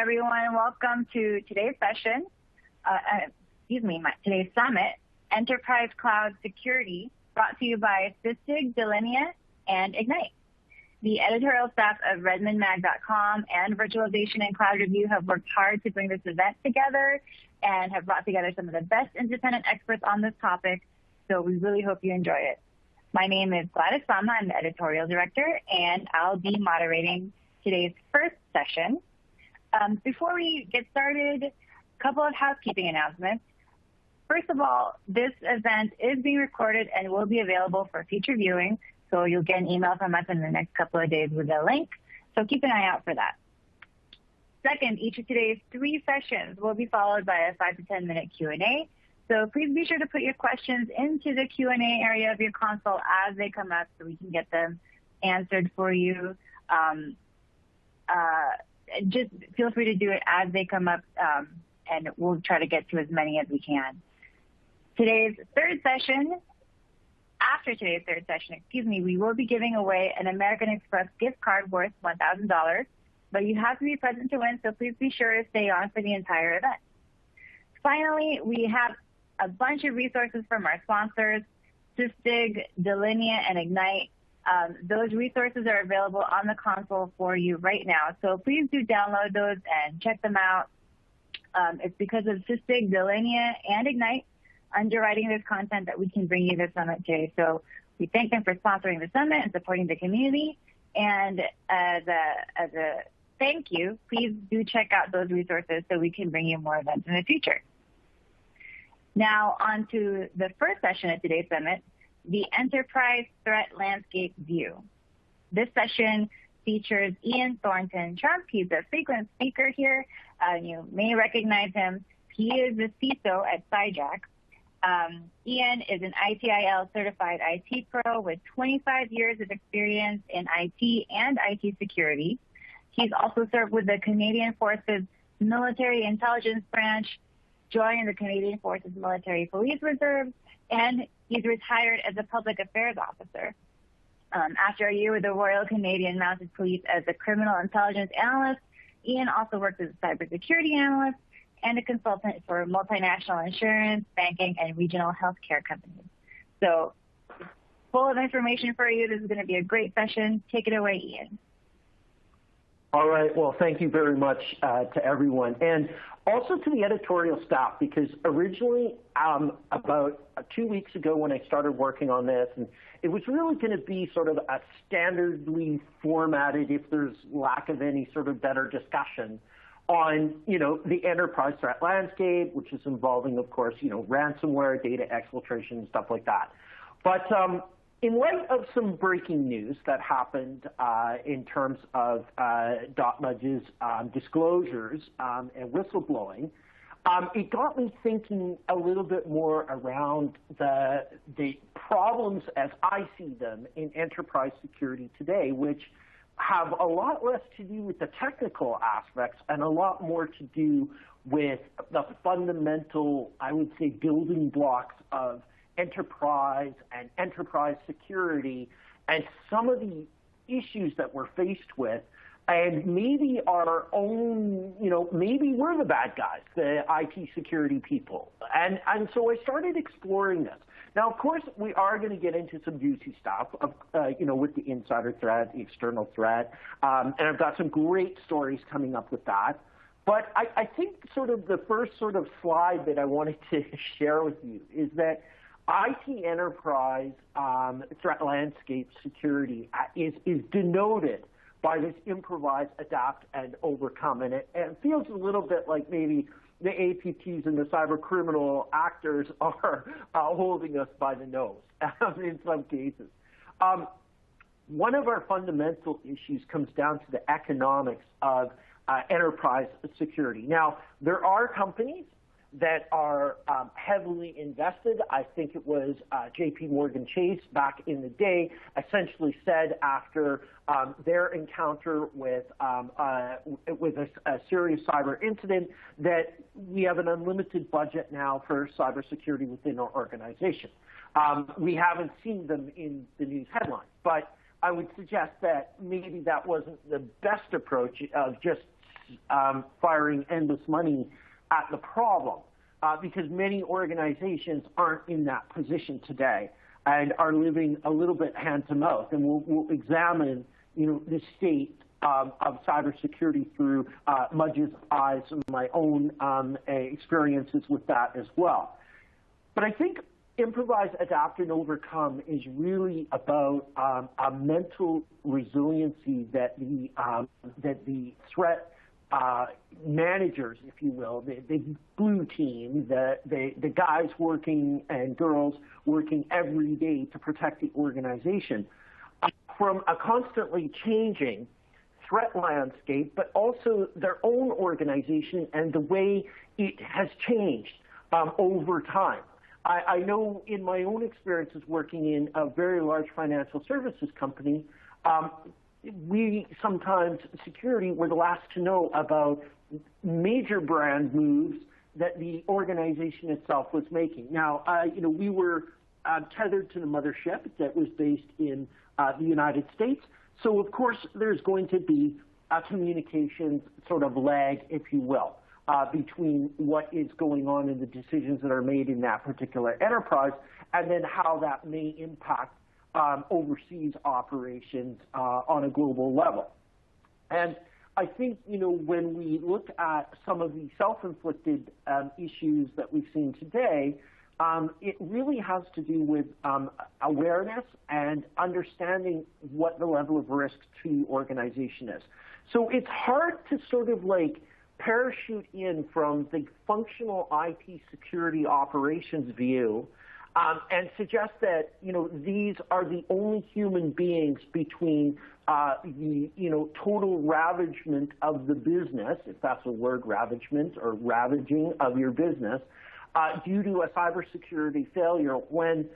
everyone. Welcome to today's session, today's summit, Enterprise Cloud Security, brought to you by Sysdig, Delinea, and Ignite. The editorial staff of RedmondMag.com and Virtualization and Cloud Review have worked hard to bring this event together and have brought together some of the best independent experts on this topic, so we really hope you enjoy it. My name is Gladys Sama. I'm the editorial director, and I'll be moderating today's first session. Before we get started, a couple of housekeeping announcements. First of all, this event is being recorded and will be available for future viewing, so you'll get an email from us in the next couple of days with a link, so keep an eye out for that. Second, each of today's 3 sessions will be followed by a 5 to 10 minute Q&A, so please be sure to put your questions into the Q&A area of your console as they come up so we can get them answered for you. Just feel free to do it as they come up, and we'll try to get to as many as we can. After today's third session, we will be giving away an American Express gift card worth $1,000, but you have to be present to win, so please be sure to stay on for the entire event. Finally, we have a bunch of resources from our sponsors, Sysdig, Delinea, and Ignite. Those resources are available on the console for you right now, so please do download those and check them out. It's because of Sysdig, Delinea, and Ignite underwriting this content that we can bring you this summit today. So we thank them for sponsoring the summit and supporting the community. And as a thank you, please do check out those resources so we can bring you more events in the future. Now on to the first session of today's summit, the Enterprise Threat Landscape View. This session features Ian Thornton-Trump. He's a frequent speaker here. You may recognize him. He is the CISO at Cyjack. Ian is an ITIL certified IT pro with 25 years of experience in IT and IT security. He's also served with the Canadian Forces Military Intelligence Branch, joined the Canadian Forces Military Police Reserve, and he's retired as a public affairs officer. After a year with the Royal Canadian Mounted Police as a criminal intelligence analyst, Ian also worked as a cybersecurity analyst and a consultant for multinational insurance, banking, and regional healthcare companies. So, full of information for you. This is going to be a great session. Take it away, Ian. All right. Well, thank you very much to everyone, and also to the editorial staff, because originally, about 2 weeks ago when I started working on this, and it was really going to be sort of a standardly formatted, if there's lack of any sort of better discussion, on, the enterprise threat landscape, which is involving, of course, ransomware, data exfiltration, and stuff like that. But in light of some breaking news that happened in terms of .Mudge's disclosures and whistleblowing, it got me thinking a little bit more around the problems as I see them in enterprise security today, which have a lot less to do with the technical aspects and a lot more to do with the fundamental, I would say, building blocks of enterprise and enterprise security and some of the issues that we're faced with. And maybe our own, maybe we're the bad guys, the IT security people. And so I started exploring this. Now, of course, we are going to get into some juicy stuff, with the insider threat, the external threat, and I've got some great stories coming up with that. But I think sort of the first sort of slide that I wanted to share with you is that IT enterprise threat landscape security is denoted by this improvise, adapt, and overcome. And it feels a little bit like maybe the APTs and the cyber criminal actors are holding us by the nose in some cases. One of our fundamental issues comes down to the economics of enterprise security. Now, there are companies that are heavily invested. I think it was J.P. Morgan Chase back in the day essentially said after their encounter with a serious cyber incident that we have an unlimited budget now for cybersecurity within our organization. We haven't seen them in the news headlines, but I would suggest that maybe that wasn't the best approach of just firing endless money at the problem, because many organizations aren't in that position today and are living a little bit hand to mouth. And we'll examine, the state of cybersecurity through Mudge's eyes and my own experiences with that as well. But I think improvise, adapt, and overcome is really about a mental resiliency that the threat managers, if you will, the blue team, the guys working and girls working every day to protect the organization from a constantly changing threat landscape, but also their own organization and the way it has changed over time. I know in my own experiences working in a very large financial services company, we sometimes, security, were the last to know about major brand moves that the organization itself was making. Now, we were tethered to the mothership that was based in the United States. So, of course, there's going to be a communications sort of lag, if you will, between what is going on and the decisions that are made in that particular enterprise, and then how that may impact overseas operations on a global level. And I think, when we look at some of the self-inflicted issues that we've seen today, it really has to do with awareness and understanding what the level of risk to organization is. So it's hard to sort of parachute in from the functional IT security operations view and suggest that, these are the only human beings between the, total ravagement of the business, if that's a word, ravagement or ravaging of your business, due to a cybersecurity failure, when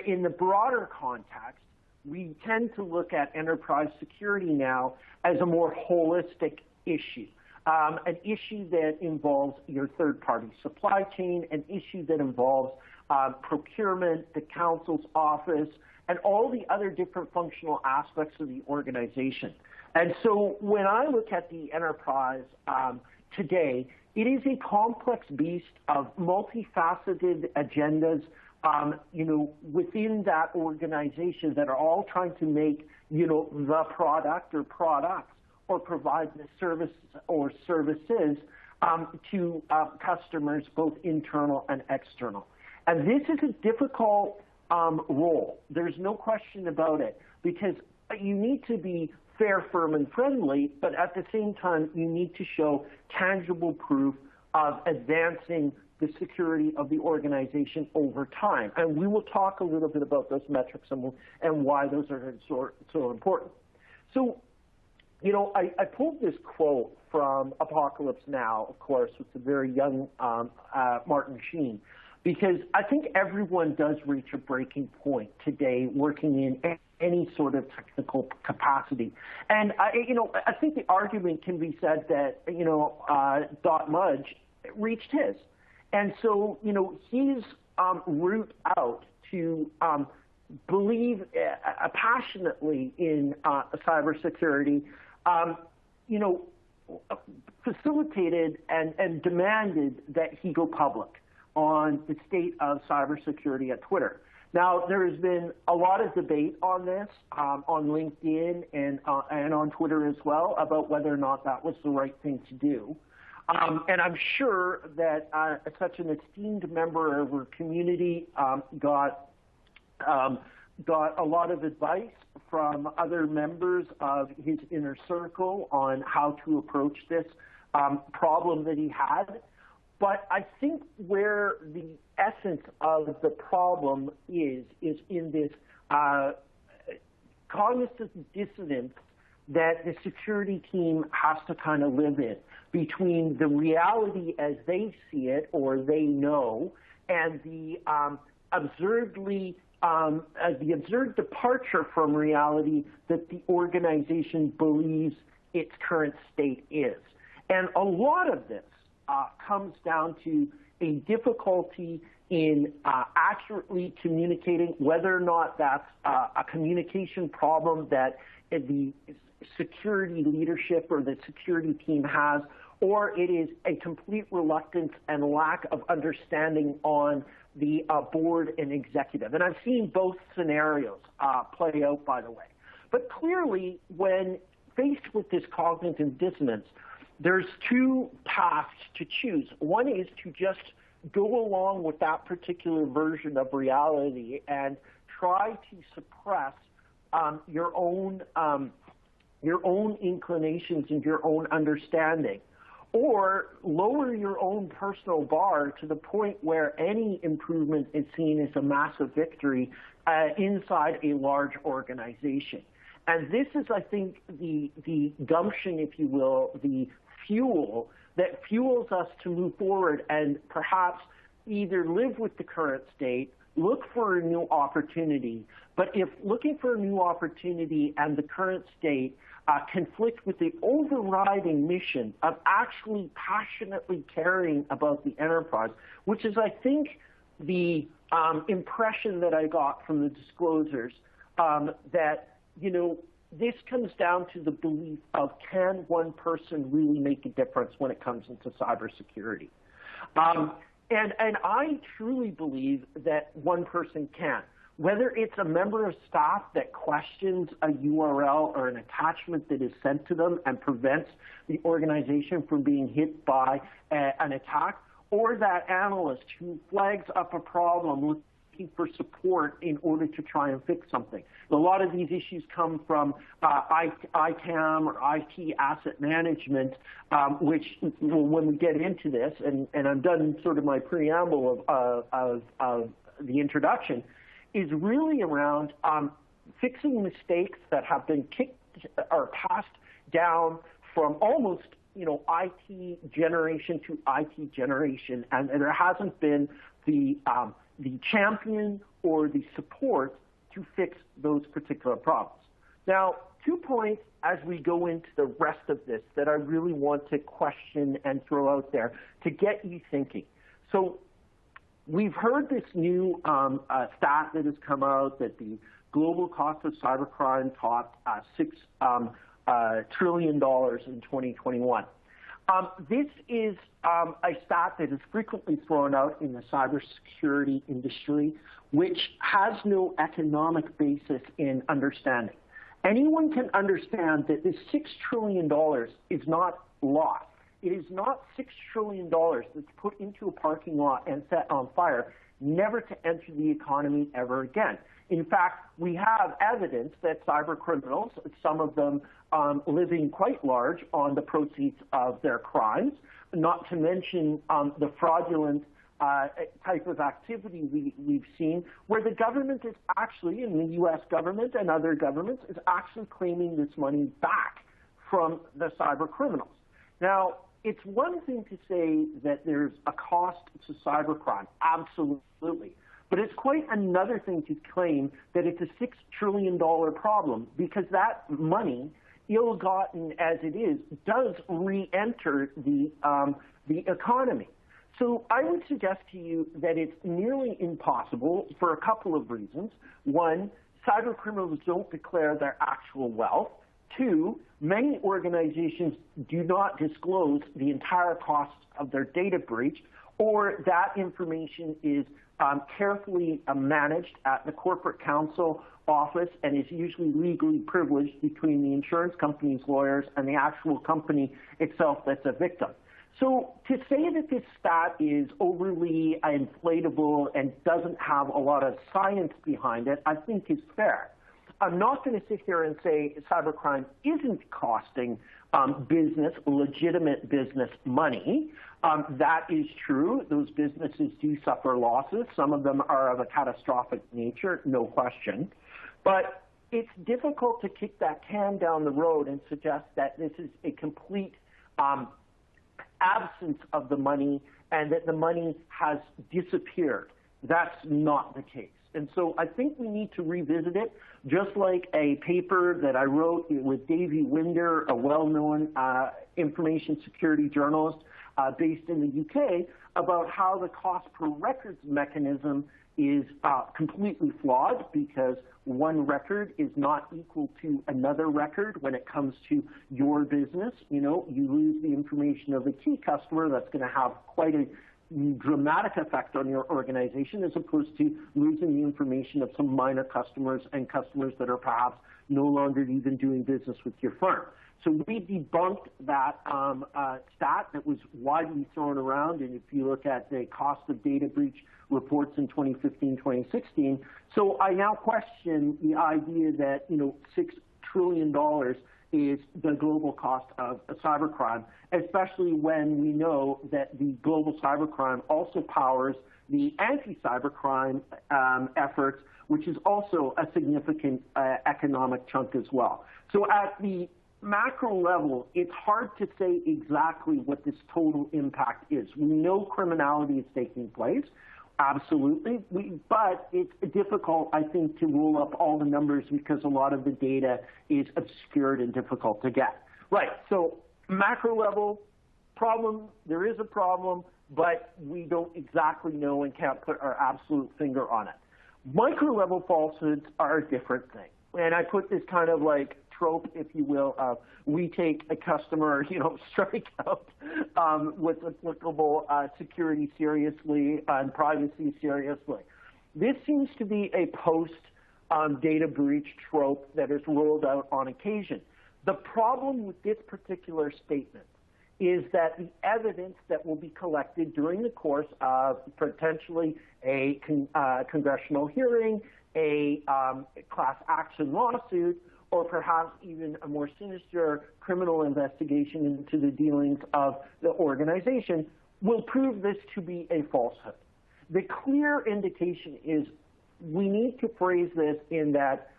in the broader context, we tend to look at enterprise security now as a more holistic issue. An issue that involves your third-party supply chain, an issue that involves procurement, the council's office, and all the other different functional aspects of the organization. And so when I look at the enterprise today, it is a complex beast of multifaceted agendas, within that organization that are all trying to make, the product or products or provide the service or services to customers, both internal and external. And this is a difficult role. There's no question about it, because you need to be fair, firm, and friendly, but at the same time, you need to show tangible proof of advancing the security of the organization over time. And we will talk a little bit about those metrics and why those are so important. So, I pulled this quote from Apocalypse Now, of course, with the very young Martin Sheen, because I think everyone does reach a breaking point today working in any sort of technical capacity. And, I think the argument can be said that, Dot Mudge reached his. And so, his route out to believe passionately in cybersecurity, facilitated and demanded that he go public on the state of cybersecurity at Twitter. Now, there has been a lot of debate on this on LinkedIn and on Twitter as well about whether or not that was the right thing to do. And I'm sure that such an esteemed member of our community got a lot of advice from other members of his inner circle on how to approach this problem that he had. But I think where the essence of the problem is in this cognitive dissonance that the security team has to kind of live in between the reality as they see it or they know and the absurd departure from reality that the organization believes its current state is. And a lot of this comes down to a difficulty in accurately communicating, whether or not that's a communication problem that the security leadership or the security team has, or it is a complete reluctance and lack of understanding on the board and executive. And I've seen both scenarios play out, by the way. But clearly, when faced with this cognitive dissonance, there's two paths to choose. One is to just go along with that particular version of reality and try to suppress your own inclinations and your own understanding, or lower your own personal bar to the point where any improvement is seen as a massive victory inside a large organization. And this is, I think, the gumption, if you will, the fuel that fuels us to move forward and perhaps either live with the current state, look for a new opportunity. But if looking for a new opportunity and the current state conflict with the overriding mission of actually passionately caring about the enterprise, which is, I think, the impression that I got from the disclosures, that, this comes down to the belief of, can one person really make a difference when it comes into cybersecurity? And I truly believe that one person can. Whether it's a member of staff that questions a URL or an attachment that is sent to them and prevents the organization from being hit by an attack, or that analyst who flags up a problem looking for support in order to try and fix something. A lot of these issues come from ITAM or IT asset management, which, when we get into this, and I'm done sort of my preamble of the introduction, is really around fixing mistakes that have been kicked or passed down from almost IT generation to IT generation, and there hasn't been the champion or the support to fix those particular problems. Now, 2 points as we go into the rest of this that I really want to question and throw out there to get you thinking. So we've heard this new stat that has come out that the global cost of cybercrime topped $6 trillion in 2021. This is a stat that is frequently thrown out in the cybersecurity industry, which has no economic basis in understanding. Anyone can understand that this $6 trillion is not lost. It is not $6 trillion that's put into a parking lot and set on fire, never to enter the economy ever again. In fact, we have evidence that cyber criminals, some of them living quite large on the proceeds of their crimes, not to mention the fraudulent type of activity we've seen, where the government is actually, in the U.S. government and other governments, is actually claiming this money back from the cyber criminals. Now, it's one thing to say that there's a cost to cybercrime, absolutely. But it's quite another thing to claim that it's a $6 trillion problem, because that money, ill-gotten as it is, does re-enter the economy. So I would suggest to you that it's nearly impossible for a couple of reasons. One, cyber criminals don't declare their actual wealth. Two, many organizations do not disclose the entire cost of their data breach, or that information is carefully managed at the corporate counsel office and is usually legally privileged between the insurance company's lawyers and the actual company itself that's a victim. So to say that this stat is overly inflatable and doesn't have a lot of science behind it, I think is fair. I'm not going to sit here and say cybercrime isn't costing business, legitimate business, money. That is true. Those businesses do suffer losses. Some of them are of a catastrophic nature, no question. But it's difficult to kick that can down the road and suggest that this is a complete absence of the money and that the money has disappeared. That's not the case. And so I think we need to revisit it, just like a paper that I wrote with Davey Winder, a well-known information security journalist, based in the UK about how the cost per records mechanism is completely flawed because one record is not equal to another record when it comes to your business. You know, you lose the information of a key customer, that's going to have quite a dramatic effect on your organization as opposed to losing the information of some minor customers and customers that are perhaps no longer even doing business with your firm. So we debunked that stat that was widely thrown around, and if you look at the cost of data breach reports in 2015, 2016, so I now question the idea that, you know, $6 trillion is the global cost of cybercrime, especially when we know that the global cybercrime also powers the anti-cybercrime efforts, which is also a significant economic chunk as well. So at the macro level, it's hard to say exactly what this total impact is. We know criminality is taking place, absolutely, but it's difficult, I think, to roll up all the numbers because a lot of the data is obscured and difficult to get. Right, so macro level, problem, there is a problem, but we don't exactly know and can't put our absolute finger on it. Micro level falsehoods are a different thing. And I put this kind of like trope, if you will, of we take a customer, you know, strike out what's applicable security seriously and privacy seriously. This seems to be a post-data breach trope that is rolled out on occasion. The problem with this particular statement is that the evidence that will be collected during the course of potentially a congressional hearing, a class action lawsuit, or perhaps even a more sinister criminal investigation into the dealings of the organization will prove this to be a falsehood. The clear indication is we need to phrase this in that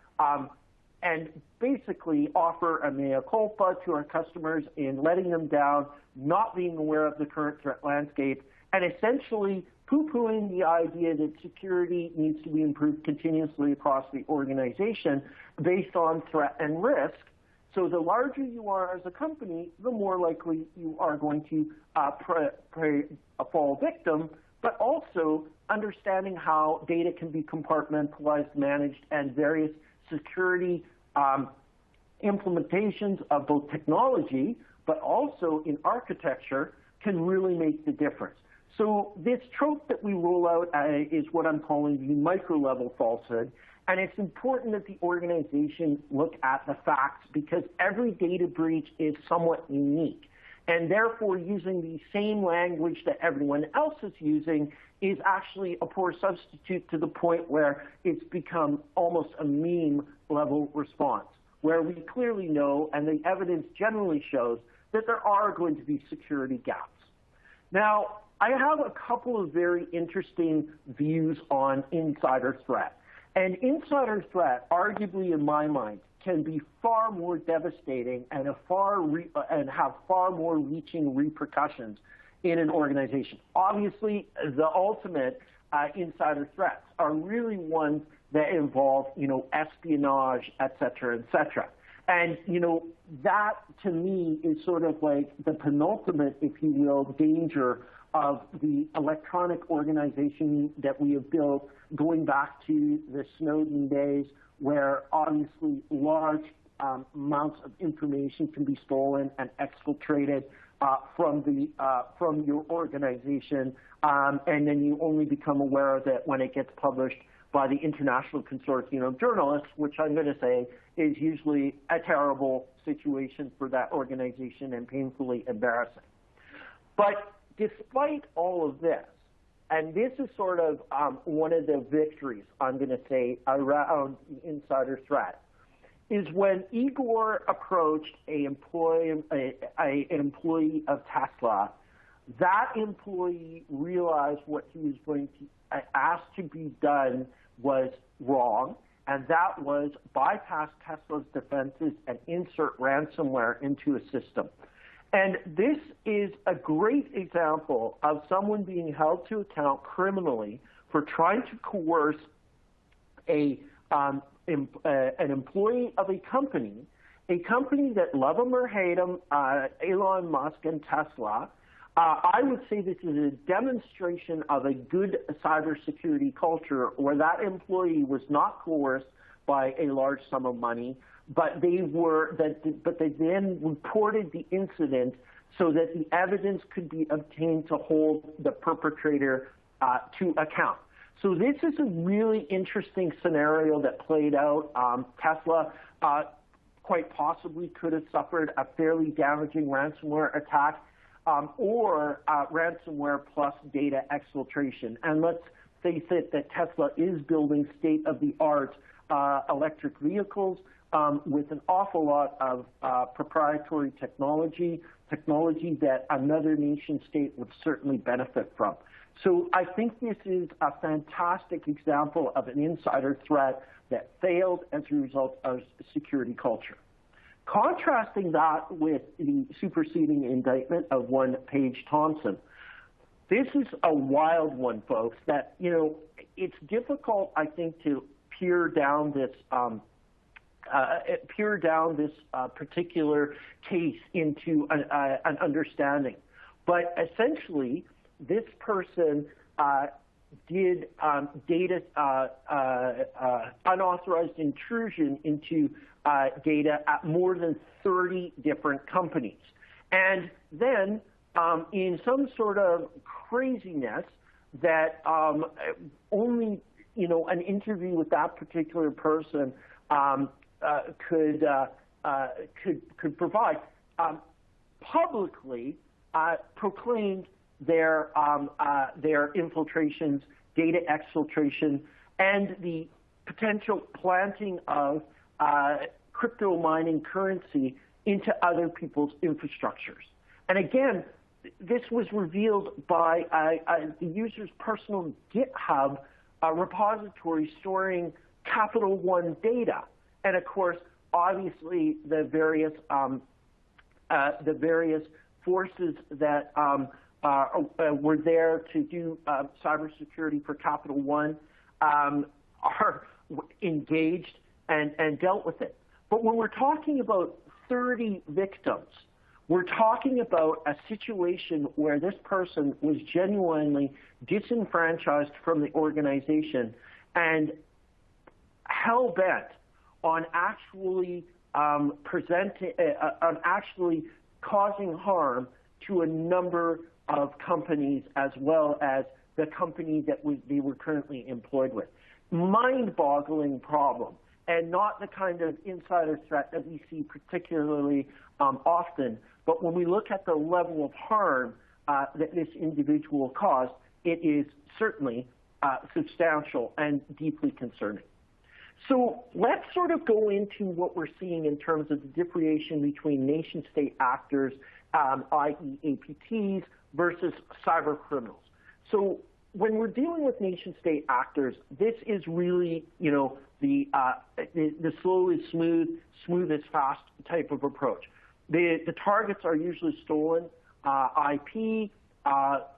and basically offer a mea culpa to our customers in letting them down, not being aware of the current threat landscape, and essentially poo-pooing the idea that security needs to be improved continuously across the organization based on threat and risk. So the larger you are as a company, the more likely you are going to fall victim, but also understanding how data can be compartmentalized, managed, and various security implementations of both technology, but also in architecture, can really make the difference. So this trope that we roll out is what I'm calling the micro-level falsehood, and it's important that the organization look at the facts because every data breach is somewhat unique, and therefore using the same language that everyone else is using is actually a poor substitute to the point where it's become almost a meme-level response, where we clearly know, and the evidence generally shows, that there are going to be security gaps. Now, I have a couple of very interesting views on insider threat. And insider threat, arguably in my mind, can be far more devastating and have far more reaching repercussions in an organization. Obviously, the ultimate insider threats are really ones that involve, you know, espionage, et cetera, et cetera. And, you know, that to me is sort of like the penultimate, if you will, danger of the electronic organization that we have built going back to the Snowden days, where obviously large amounts of information can be stolen and exfiltrated from your organization, and then you only become aware of it when it gets published by the International Consortium of Journalists, which I'm going to say is usually a terrible situation for that organization and painfully embarrassing. But despite all of this, and this is sort of one of the victories, I'm going to say, around the insider threat, is when Igor approached an employee of Tesla, that employee realized what he was going to ask to be done was wrong, and that was bypass Tesla's defenses and insert ransomware into a system. And this is a great example of someone being held to account criminally for trying to coerce an employee of a company that, love him or hate him, Elon Musk and Tesla, I would say this is a demonstration of a good cybersecurity culture where that employee was not coerced by a large sum of money, but they then reported the incident so that the evidence could be obtained to hold the perpetrator to account. So this is a really interesting scenario that played out. Tesla quite possibly could have suffered a fairly damaging ransomware attack or ransomware plus data exfiltration. And let's face it that Tesla is building state-of-the-art electric vehicles with an awful lot of proprietary technology that another nation state would certainly benefit from. So I think this is a fantastic example of an insider threat that failed as a result of security culture. Contrasting that with the superseding indictment of one Paige Thompson, this is a wild one, folks, that, it's difficult, I think, to peer down this particular case into an understanding. But essentially, this person did unauthorized intrusion into data at more than 30 different companies. And then in some sort of craziness that only an interview with that particular person could provide, publicly proclaimed their infiltrations, data exfiltration, and the potential planting of crypto mining currency into other people's infrastructures. And again, this was revealed by the user's personal GitHub repository storing Capital One data. And of course, obviously, the various forces that were there to do cybersecurity for Capital One are engaged and dealt with it. But when we're talking about 30 victims, we're talking about a situation where this person was genuinely disenfranchised from the organization and hell-bent on actually causing harm to a number of companies as well as the company that they were currently employed with. Mind-boggling problem, and not the kind of insider threat that we see particularly often. But when we look at the level of harm that this individual caused, it is certainly substantial and deeply concerning. So let's sort of go into what we're seeing in terms of the differentiation between nation-state actors, i.e. APTs, versus cyber criminals. So when we're dealing with nation-state actors, this is really, the slow is smooth, smooth is fast type of approach. The targets are usually stolen IP,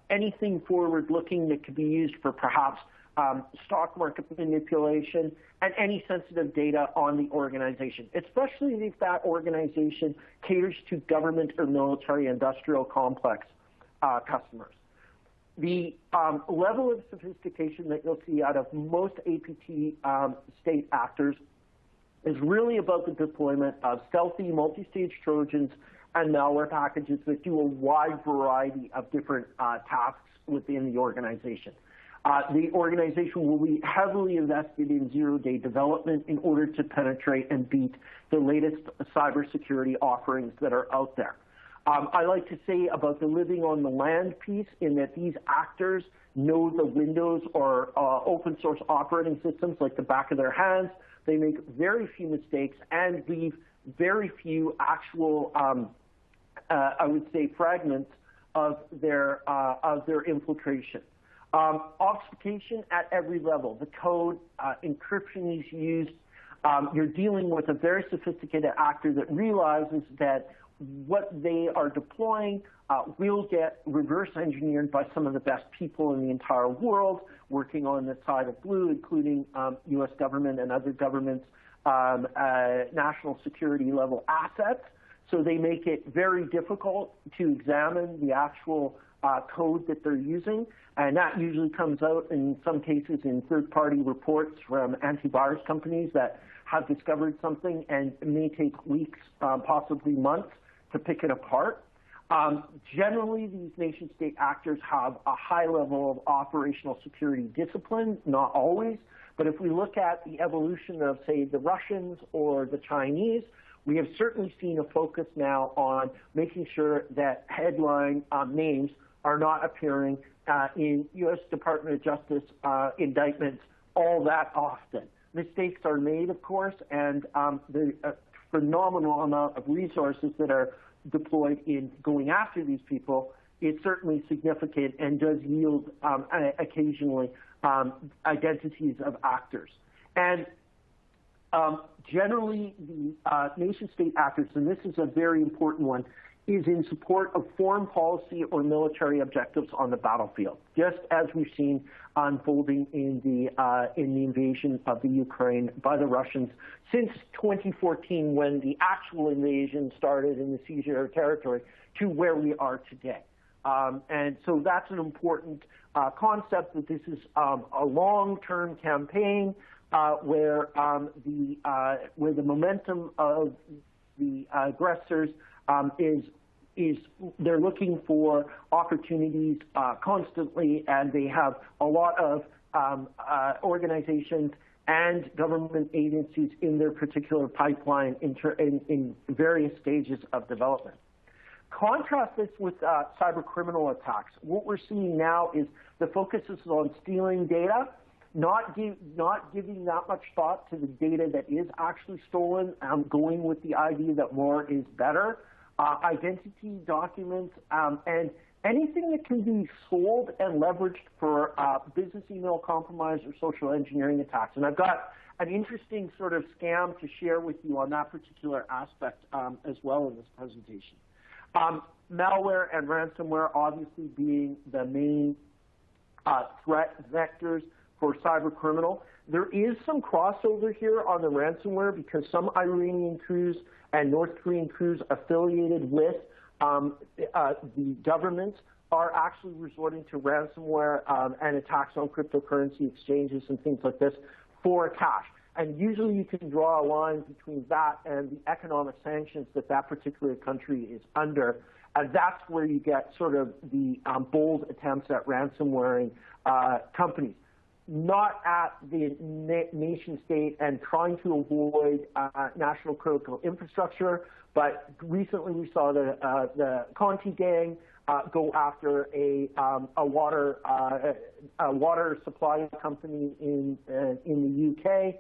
anything forward-looking that could be used for perhaps stock market manipulation, and any sensitive data on the organization, especially if that organization caters to government or military industrial complex customers. The level of sophistication that you'll see out of most APT state actors is really about the deployment of stealthy multi-stage Trojans and malware packages that do a wide variety of different tasks within the organization. The organization will be heavily invested in zero-day development in order to penetrate and beat the latest cybersecurity offerings that are out there. I like to say about the living on the land piece in that these actors know the Windows or open source operating systems like the back of their hands. They make very few mistakes and leave very few actual, I would say, fragments of their infiltration. Obfuscation at every level. The code, encryption is used. You're dealing with a very sophisticated actor that realizes that what they are deploying will get reverse engineered by some of the best people in the entire world working on the side of blue, including U.S. government and other governments' national security level assets. So they make it very difficult to examine the actual code that they're using, and that usually comes out in some cases in third-party reports from antivirus companies that have discovered something, and it may take weeks, possibly months, to pick it apart. Generally, these nation-state actors have a high level of operational security discipline, not always, but if we look at the evolution of, say, the Russians or the Chinese, we have certainly seen a focus now on making sure that headline names are not appearing in U.S. Department of Justice indictments all that often. Mistakes are made, of course, and the phenomenal amount of resources that are deployed in going after these people is certainly significant and does yield occasionally identities of actors. And generally, the nation-state actors, and this is a very important one, is in support of foreign policy or military objectives on the battlefield, just as we've seen unfolding in the invasion of the Ukraine by the Russians since 2014, when the actual invasion started in the seizure of territory, to where we are today. And so that's an important concept, that this is a long-term campaign where the momentum of the aggressors is they're looking for opportunities constantly, and they have a lot of organizations and government agencies in their particular pipeline in various stages of development. Contrast this with cyber criminal attacks. What we're seeing now is the focus is on stealing data, not giving that much thought to the data that is actually stolen, going with the idea that more is better. Identity documents, and anything that can be sold and leveraged for business email compromise or social engineering attacks. And I've got an interesting sort of scam to share with you on that particular aspect as well in this presentation. Malware and ransomware obviously being the main threat vectors for cyber criminal. There is some crossover here on the ransomware because some Iranian crews and North Korean crews affiliated with the governments are actually resorting to ransomware and attacks on cryptocurrency exchanges and things like this for cash. And usually you can draw a line between that and the economic sanctions that that particular country is under. And that's where you get sort of the bold attempts at ransomwaring companies. Not at the nation state and trying to avoid national critical infrastructure, but recently we saw the Conti gang go after a water supply company in the UK,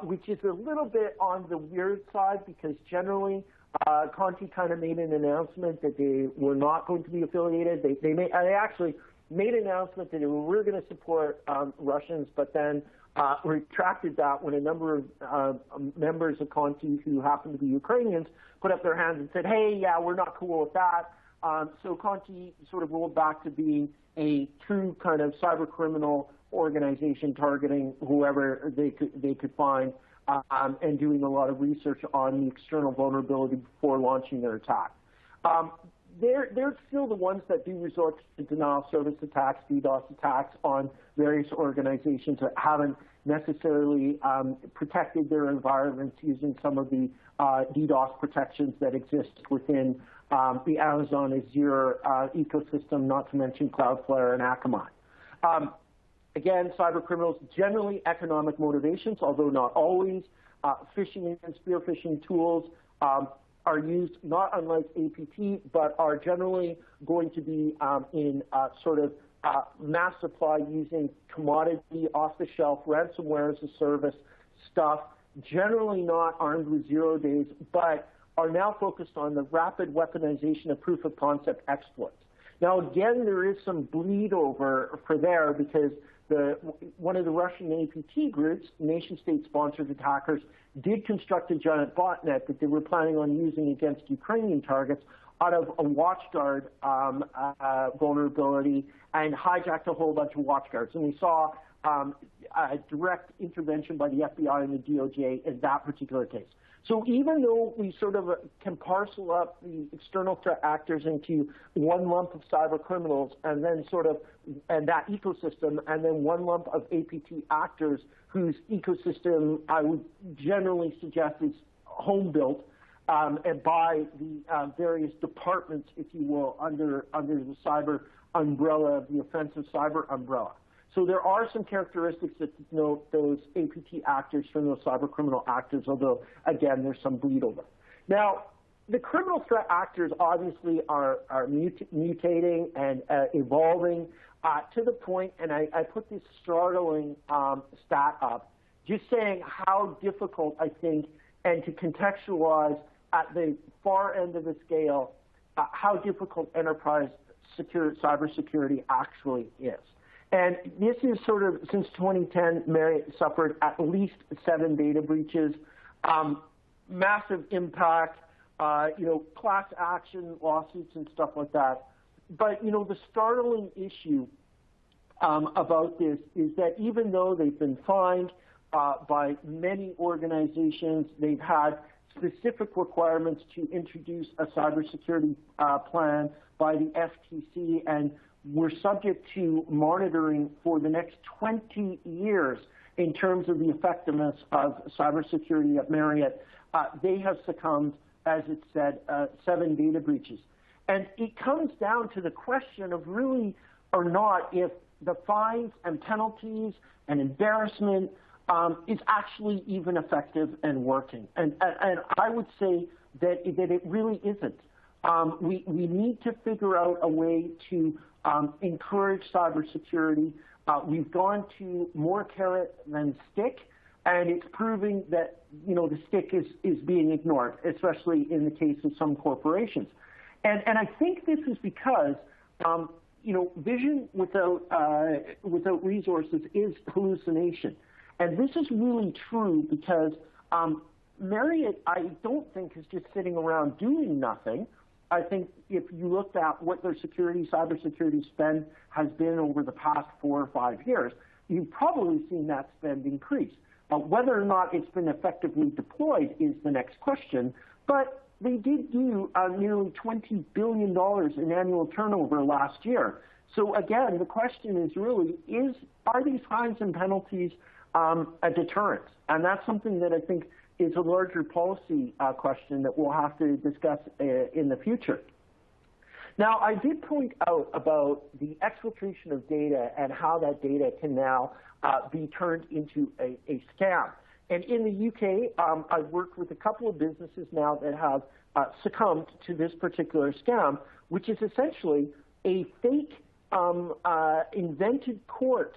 which is a little bit on the weird side because generally Conti kind of made an announcement that they were not going to be affiliated. They actually made an announcement that they were going to support Russians, but then retracted that when a number of members of Conti who happen to be Ukrainians put up their hands and said, hey, yeah, we're not cool with that. So Conti sort of rolled back to being a true kind of cyber criminal organization targeting whoever they could find and doing a lot of research on the external vulnerability before launching their attack. They're still the ones that do resort to denial of service attacks, DDoS attacks on various organizations that haven't necessarily protected their environments using some of the DDoS protections that exist within the Amazon Azure ecosystem, not to mention Cloudflare and Akamai. Again, cyber criminals, generally economic motivations, although not always. Phishing and spear phishing tools are used not unlike APT, but are generally going to be in sort of mass supply using commodity off-the-shelf ransomware as a service stuff, generally not armed with 0 days, but are now focused on the rapid weaponization of proof of concept exploits. Now, again, there is some bleed over for there because one of the Russian APT groups, nation-state sponsored attackers, did construct a giant botnet that they were planning on using against Ukrainian targets out of a WatchGuard vulnerability and hijacked a whole bunch of WatchGuards. And we saw a direct intervention by the FBI and the DOJ in that particular case. So even though we sort of can parcel up the external threat actors into one lump of cyber criminals and then and that ecosystem, and then one lump of APT actors whose ecosystem I would generally suggest is home built and by the various departments, if you will, under the cyber umbrella, the offensive cyber umbrella. So there are some characteristics that denote those APT actors from those cyber criminal actors, although, again, there's some bleed over. Now, the criminal threat actors obviously are mutating and evolving to the point, and I put this startling stat up, just saying how difficult, I think, and to contextualize at the far end of the scale, how difficult enterprise cybersecurity actually is. And this is sort of, since 2010, Marriott suffered at least 7 data breaches, massive impact, class action lawsuits and stuff like that. But, the startling issue about this is that even though they've been fined by many organizations, they've had specific requirements to introduce a cybersecurity plan by the FTC, and we're subject to monitoring for the next 20 years in terms of the effectiveness of cybersecurity at Marriott. They have succumbed, as it said, 7 data breaches. And it comes down to the question of really or not if the fines and penalties and embarrassment is actually even effective and working. And I would say that it really isn't. We need to figure out a way to encourage cybersecurity. We've gone to more carrot than stick, and it's proving that the stick is being ignored, especially in the case of some corporations. And I think this is because vision without resources is hallucination, and this is really true because Marriott, I don't think, is just sitting around doing nothing. I think if you looked at what their cybersecurity spend has been over the past 4 or 5 years, you've probably seen that spend increase. Whether or not it's been effectively deployed is the next question, but they did do nearly $20 billion in annual turnover last year. So again, the question is really, are these fines and penalties a deterrent? And that's something that I think is a larger policy question that we'll have to discuss in the future. Now, I did point out about the exfiltration of data and how that data can now be turned into a scam. And in the UK, I've worked with a couple of businesses now that have succumbed to this particular scam, which is essentially a fake invented court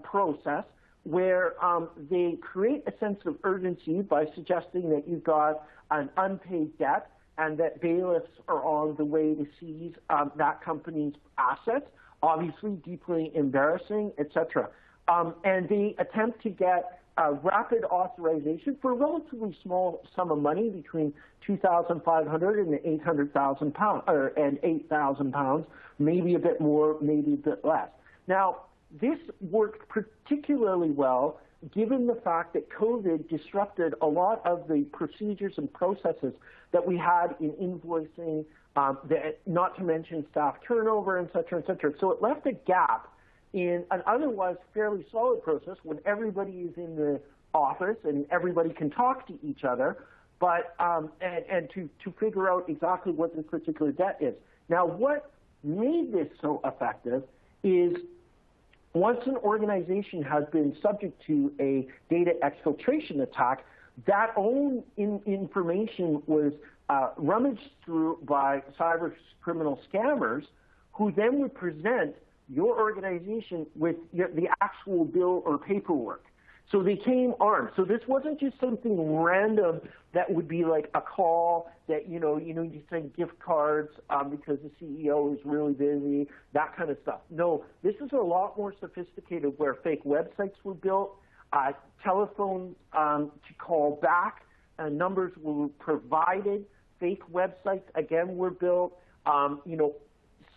process where they create a sense of urgency by suggesting that you've got an unpaid debt and that bailiffs are on the way to seize that company's assets, obviously deeply embarrassing, etc. And they attempt to get rapid authorization for a relatively small sum of money between $2,500 and £800,000 and £8,000, maybe a bit more, maybe a bit less. Now, this worked particularly well given the fact that COVID disrupted a lot of the procedures and processes that we had in invoicing, not to mention staff turnover, et cetera, et cetera. So it left a gap in an otherwise fairly solid process when everybody is in the office and everybody can talk to each other, but and to figure out exactly what this particular debt is. Now, what made this so effective is once an organization has been subject to a data exfiltration attack, that own information was rummaged through by cyber criminal scammers who then would present your organization with the actual bill or paperwork. So they came armed. So this wasn't just something random that would be like a call that, you send gift cards because the CEO is really busy, that kind of stuff. No, this is a lot more sophisticated where fake websites were built, telephones to call back, numbers were provided, fake websites, again, were built,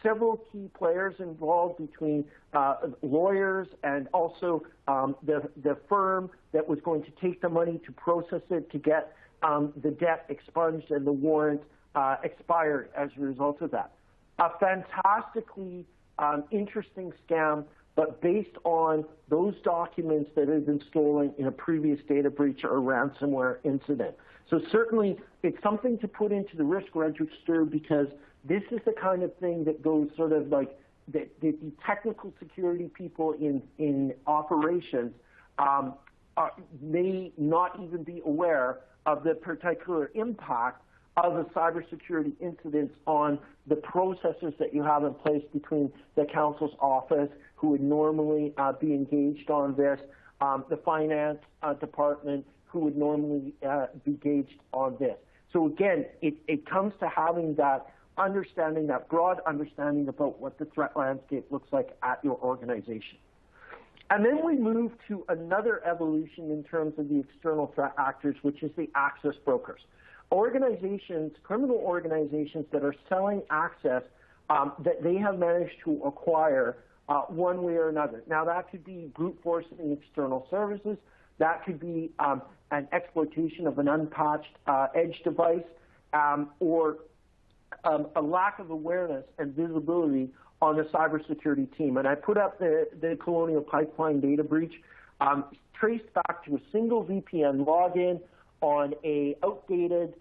several key players involved between lawyers and also the firm that was going to take the money to process it, to get the debt expunged and the warrant expired as a result of that. A fantastically interesting scam, but based on those documents that had been stolen in a previous data breach or ransomware incident. So certainly it's something to put into the risk register, because this is the kind of thing that goes sort of like the technical security people in operations may not even be aware of the particular impact of the cybersecurity incidents on the processes that you have in place between the council's office, who would normally be engaged on this, the finance department, who would normally be engaged on this. So again, it comes to having that understanding, that broad understanding about what the threat landscape looks like at your organization. And then we move to another evolution in terms of the external threat actors, which is the access brokers. Organizations, criminal organizations that are selling access that they have managed to acquire one way or another. Now, that could be brute forcing external services. That could be an exploitation of an unpatched edge device, or a lack of awareness and visibility on the cybersecurity team. And I put up the Colonial Pipeline data breach, traced back to a single VPN login on an outdated,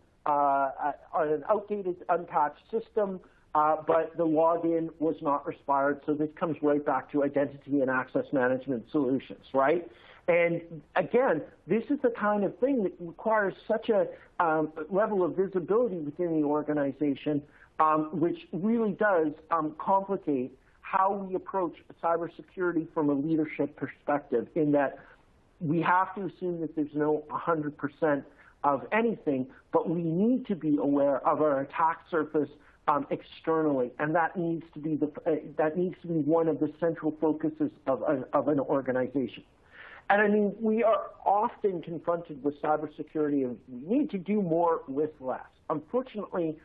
unpatched system, but the login was not respired. So this comes right back to identity and access management solutions, right? And again, this is the kind of thing that requires such a level of visibility within the organization, which really does complicate how we approach cybersecurity from a leadership perspective, in that we have to assume that there's no 100% of anything, but we need to be aware of our attack surface externally, and that needs to be one of the central focuses of an organization. And I mean, we are often confronted with cybersecurity, and we need to do more with less. Unfortunately,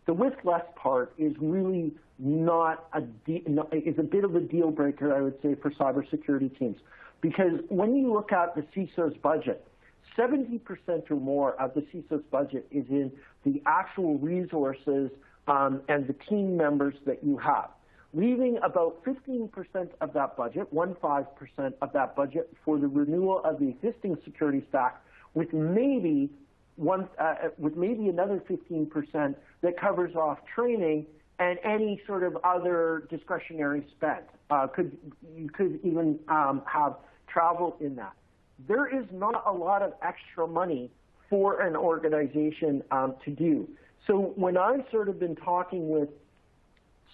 the with less part is really is a bit of a deal breaker, I would say, for cybersecurity teams, because when you look at the CISO's budget, 70% or more of the CISO's budget is in the actual resources and the team members that you have, leaving about 15% of that budget, 15% of that budget, for the renewal of the existing security stack, with maybe another 15% that covers off training and any sort of other discretionary spend. You could even have travel in that. There is not a lot of extra money for an organization to do. So when I've sort of been talking with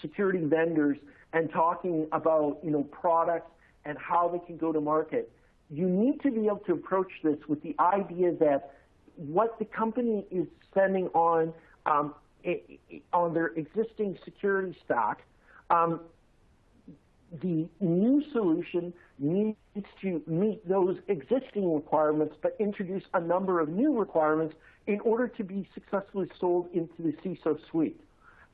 security vendors and talking about products and how they can go to market, you need to be able to approach this with the idea that what the company is spending on their existing security stack, the new solution needs to meet those existing requirements, but introduce a number of new requirements in order to be successfully sold into the CISO suite.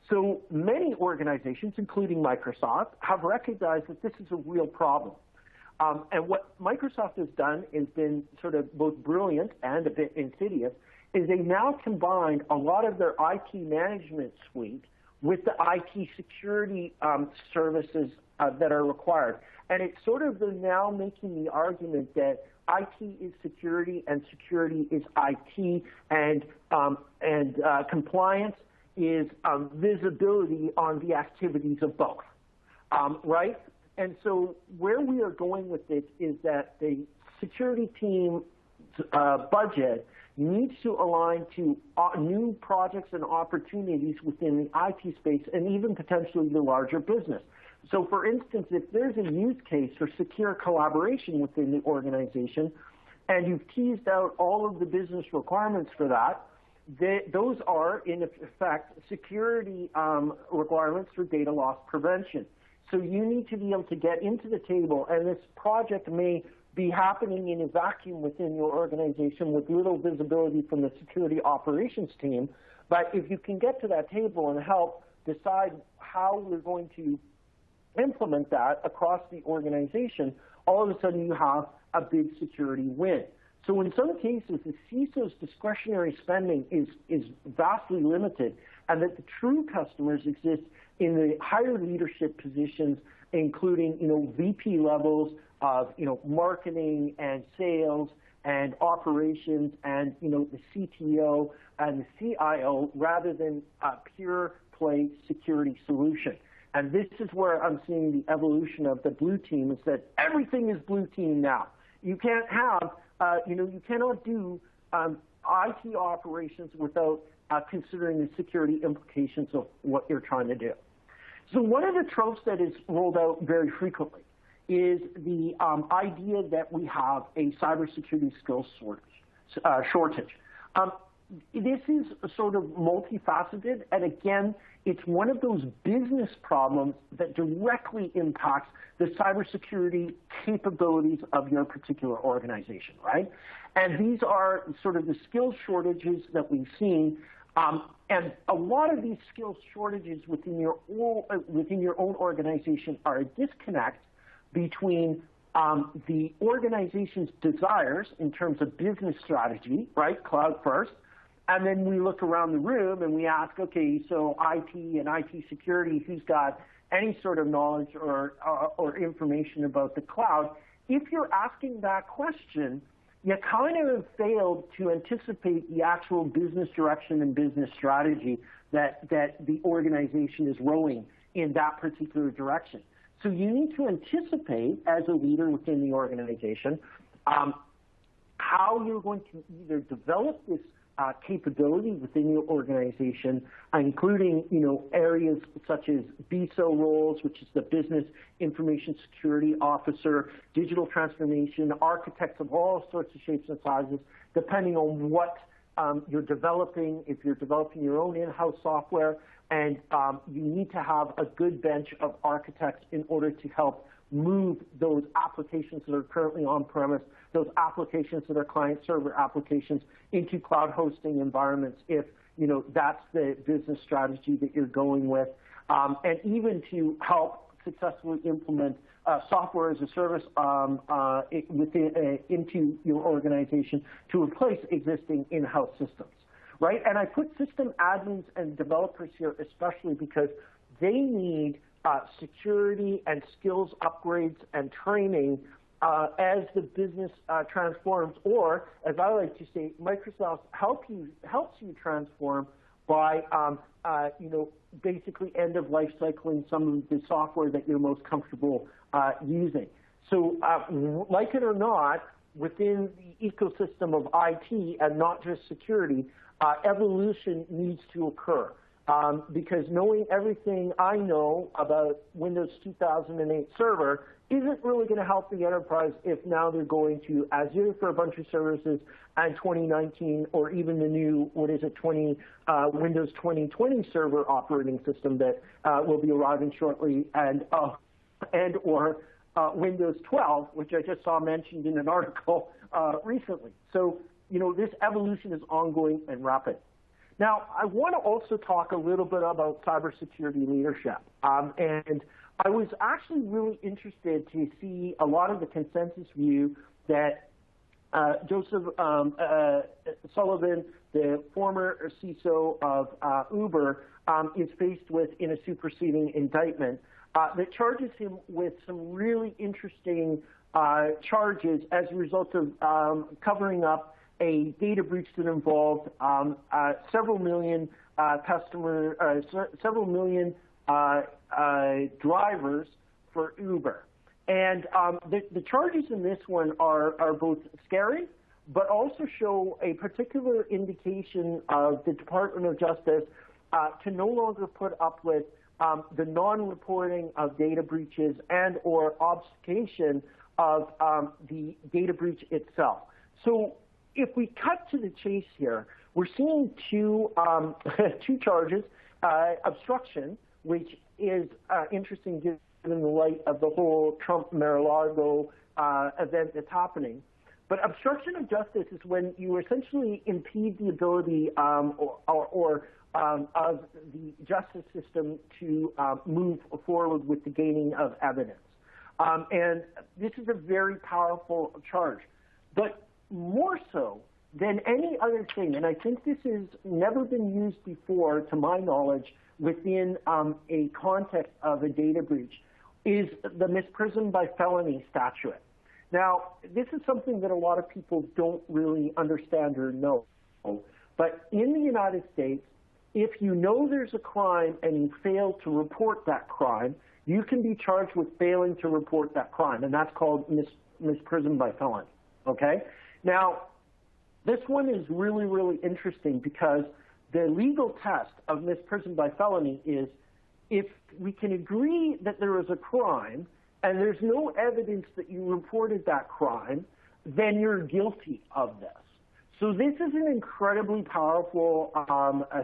So many organizations, including Microsoft, have recognized that this is a real problem. And what Microsoft has done has been sort of both brilliant and a bit insidious, is they now combined a lot of their IT management suite with the IT security services that are required. And it's sort of now making the argument that IT is security and security is IT, and compliance is visibility on the activities of both, right? And so where we are going with this is that the security team's budget needs to align to new projects and opportunities within the IT space, and even potentially the larger business. So for instance, if there's a use case for secure collaboration within the organization, and you've teased out all of the business requirements for that, those are, in effect, security requirements for data loss prevention. So you need to be able to get into the table, and this project may be happening in a vacuum within your organization with little visibility from the security operations team. But if you can get to that table and help decide how we're going to implement that across the organization, all of a sudden you have a big security win. So in some cases, the CISO's discretionary spending is vastly limited, and that the true customers exist in the higher leadership positions, including, VP levels of, marketing and sales and operations and, the CTO and the CIO, rather than a pure play security solution. And this is where I'm seeing the evolution of the blue team, is that everything is blue team now. You can't have, you cannot do IT operations without considering the security implications of what you're trying to do. So one of the tropes that is rolled out very frequently is the idea that we have a cybersecurity skills shortage. This is sort of multifaceted, and again, it's one of those business problems that directly impacts the cybersecurity capabilities of your particular organization, right? And these are sort of the skills shortages that we've seen. And a lot of these skills shortages within your own organization are a disconnect between the organization's desires in terms of business strategy, right, cloud first, and then we look around the room and we ask, okay, so IT and IT security, who's got any sort of knowledge or information about the cloud? If you're asking that question, you kind of failed to anticipate the actual business direction and business strategy that the organization is rowing in that particular direction. So you need to anticipate, as a leader within the organization, how you're going to either develop this capability within your organization, including areas such as BISO roles, which is the Business Information Security Officer, digital transformation, architects of all sorts of shapes and sizes, depending on what you're developing. If you're developing your own in-house software, and you need to have a good bench of architects in order to help move those applications that are currently on-premise, those applications that are client-server applications, into cloud hosting environments, if that's the business strategy that you're going with, and even to help successfully implement software as a service into your organization to replace existing in-house systems, right? And I put system admins and developers here especially because they need security and skills upgrades and training as the business transforms, or as I like to say, Microsoft helps you transform by basically end of life cycling some of the software that you're most comfortable using. So like it or not, within the ecosystem of IT and not just security, evolution needs to occur. Because knowing everything I know about Windows 2008 Server isn't really going to help the enterprise if now they're going to Azure for a bunch of services and 2019, or even the new, Windows 2020 Server operating system that will be arriving shortly, and or Windows 12, which I just saw mentioned in an article recently. So, this evolution is ongoing and rapid. Now, I want to also talk a little bit about cybersecurity leadership. And I was actually really interested to see a lot of the consensus view that Joseph Sullivan, the former CISO of Uber, is faced with in a superseding indictment that charges him with some really interesting charges as a result of covering up a data breach that involved several million drivers for Uber. And the charges in this one are both scary, but also show a particular indication of the Department of Justice to no longer put up with the non-reporting of data breaches and or obfuscation of the data breach itself. So if we cut to the chase here, we're seeing two charges, obstruction, which is interesting given the light of the whole Trump Mar-a-Lago event that's happening. But obstruction of justice is when you essentially impede the ability of the justice system to move forward with the gaining of evidence. And this is a very powerful charge. But more so than any other thing, and I think this has never been used before, to my knowledge, within a context of a data breach, is the misprision by felony statute. Now, this is something that a lot of people don't really understand or know, but in the United States, if you know there's a crime and you fail to report that crime, you can be charged with failing to report that crime, and that's called misprision by felony, okay? Now, this one is really, really interesting because the legal test of misprision by felony is if we can agree that there is a crime and there's no evidence that you reported that crime, then you're guilty of this. So this is an incredibly powerful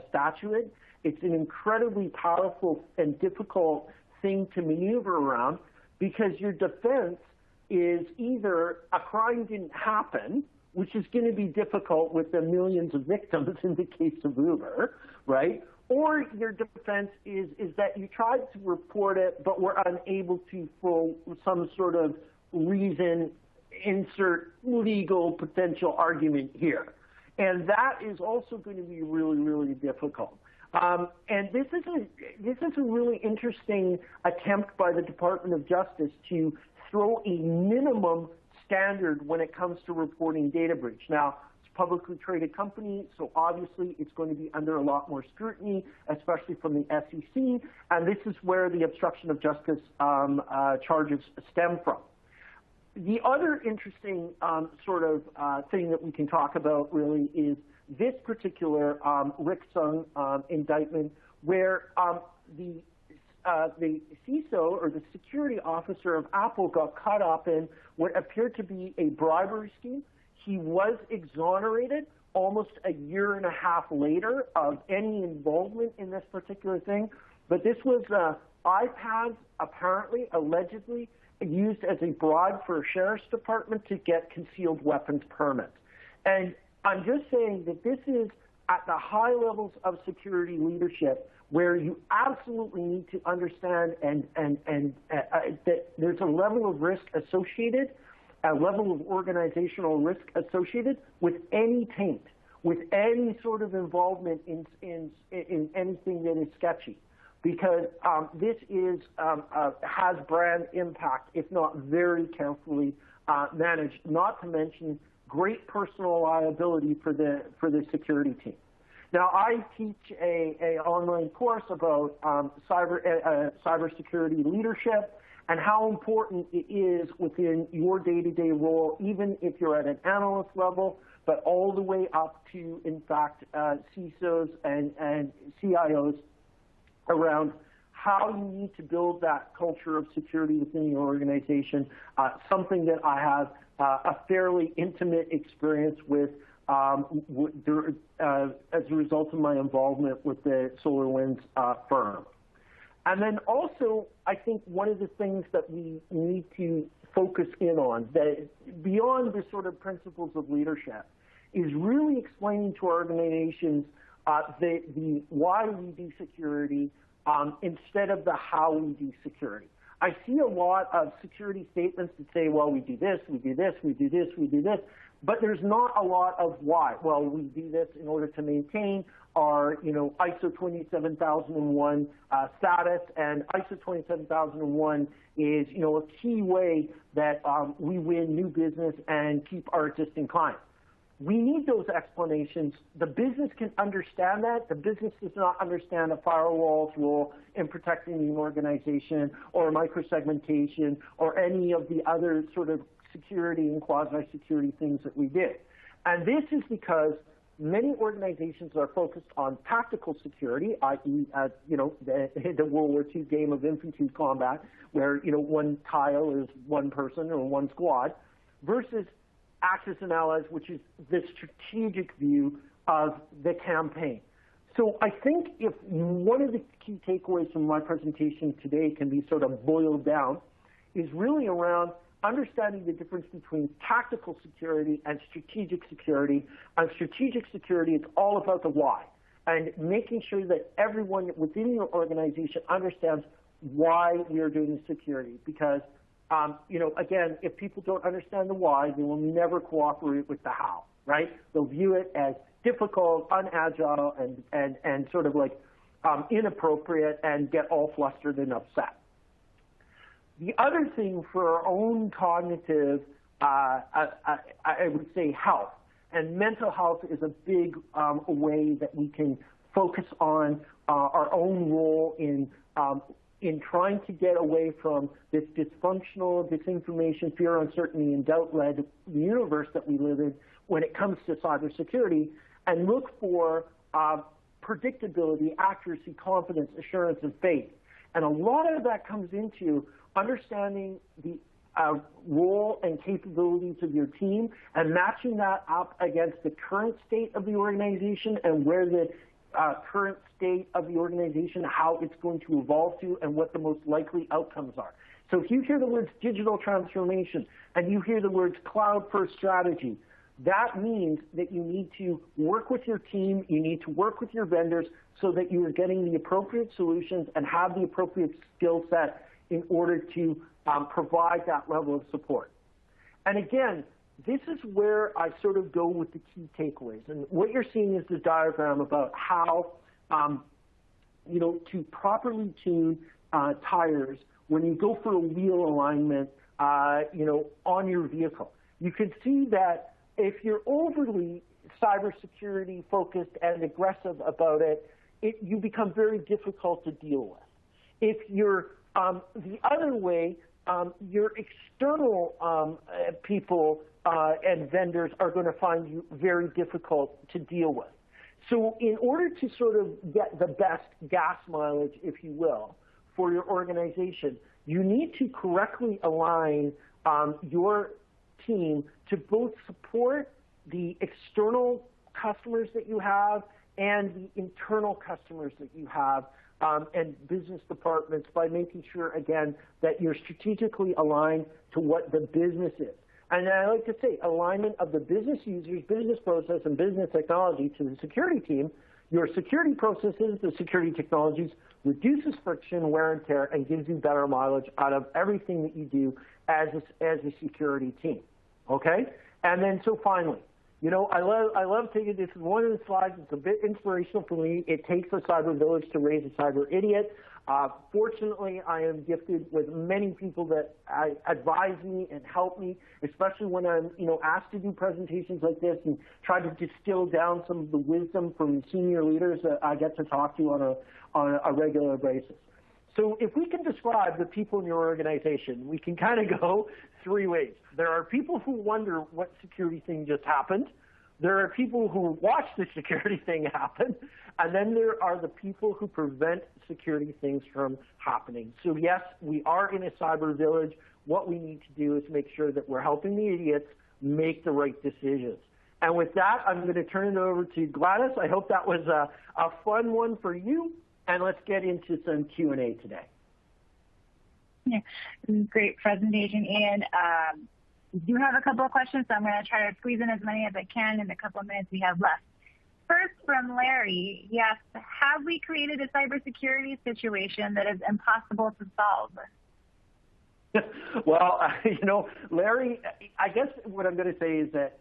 statute. It's an incredibly powerful and difficult thing to maneuver around because your defense is either a crime didn't happen, which is going to be difficult with the millions of victims in the case of Uber, right? Or your defense is that you tried to report it, but were unable to for some sort of reason insert legal potential argument here. And that is also going to be really, really difficult. And this is a really interesting attempt by the Department of Justice to throw a minimum standard when it comes to reporting data breach. Now, it's a publicly traded company, so obviously it's going to be under a lot more scrutiny, especially from the SEC, and this is where the obstruction of justice charges stem from. The other interesting thing that we can talk about really is this particular Rick Sung indictment, where the CISO, or the security officer of Apple, got caught up in what appeared to be a bribery scheme. He was exonerated almost a year and a half later of any involvement in this particular thing. But this was iPads, apparently, allegedly, used as a bribe for a sheriff's department to get concealed weapons permits. And I'm just saying that this is at the high levels of security leadership where you absolutely need to understand that there's a level of risk associated, a level of organizational risk associated with any taint, with any sort of involvement in anything that is sketchy. Because this is has brand impact if not very carefully managed, not to mention great personal liability for the security team. Now, I teach a online course about cybersecurity leadership and how important it is within your day-to-day role, even if you're at an analyst level, but all the way up to, in fact, CISOs and CIOs around how you need to build that culture of security within your organization, something that I have a fairly intimate experience with as a result of my involvement with the SolarWinds firm. And then also, I think one of the things that we need to focus in on, that beyond the sort of principles of leadership, is really explaining to our organizations the why we do security instead of the how we do security. I see a lot of security statements that say, well, we do this, we do this, we do this, we do this, but there's not a lot of why. Well, we do this in order to maintain our, ISO 27001 status, and ISO 27001 is, a key way that we win new business and keep our existing clients. We need those explanations. The business can understand that. The business does not understand a firewall's role in protecting the organization or microsegmentation or any of the other sort of security and quasi-security things that we do. And this is because many organizations are focused on tactical security, i.e., the World War II game of infantry combat, where, one tile is one person or one squad, versus Axis and Allies, which is the strategic view of the campaign. So I think if one of the key takeaways from my presentation today can be sort of boiled down, is really around understanding the difference between tactical security and strategic security. On strategic security, it's all about the why, and making sure that everyone within your organization understands why we are doing security, because again, if people don't understand the why, they will never cooperate with the how, right? They'll view it as difficult, unagile, and sort of like inappropriate and get all flustered and upset. The other thing for our own cognitive, I would say health, and mental health is a big way that we can focus on our own role in trying to get away from this dysfunctional, disinformation, fear, uncertainty, and doubt-led universe that we live in when it comes to cybersecurity, and look for predictability, accuracy, confidence, assurance, and faith. And a lot of that comes into understanding the role and capabilities of your team and matching that up against the current state of the organization and where the current state of the organization, how it's going to evolve to, and what the most likely outcomes are. So if you hear the words digital transformation and you hear the words cloud-first strategy, that means that you need to work with your team, you need to work with your vendors so that you are getting the appropriate solutions and have the appropriate skill set in order to provide that level of support. And again, this is where I sort of go with the key takeaways. And what you're seeing is the diagram about how, to properly tune tires when you go for a wheel alignment, on your vehicle. You can see that if you're overly cybersecurity focused and aggressive about it, you become very difficult to deal with. If you're the other way, your external people and vendors are going to find you very difficult to deal with. So in order to sort of get the best gas mileage, if you will, for your organization, you need to correctly align your team to both support the external customers that you have and the internal customers that you have and business departments by making sure, again, that you're strategically aligned to what the business is. And I like to say alignment of the business users, business process, and business technology to the security team. Your security processes, the security technologies, reduces friction, wear and tear, and gives you better mileage out of everything that you do as a security team. Okay? And then so finally, I love taking this is one of the slides. It's a bit inspirational for me. It takes a cyber village to raise a cyber idiot. Fortunately, I am gifted with many people that advise me and help me, especially when I'm, asked to do presentations like this and try to distill down some of the wisdom from senior leaders that I get to talk to on a regular basis. So if we can describe the people in your organization, we can kind of go three ways. There are people who wonder what security thing just happened. There are people who watch the security thing happen. And then there are the people who prevent security things from happening. So yes, we are in a cyber village. What we need to do is make sure that we're helping the idiots make the right decisions. And with that, I'm going to turn it over to Gladys. I hope that was a fun one for you. And let's get into some Q&A today. Yeah, great presentation, Ian. We do have a couple of questions, so I'm going to try to squeeze in as many as I can in the couple of minutes we have left. First, from Larry, he asks, have we created a cybersecurity situation that is impossible to solve? Well, Larry, I guess what I'm going to say is that,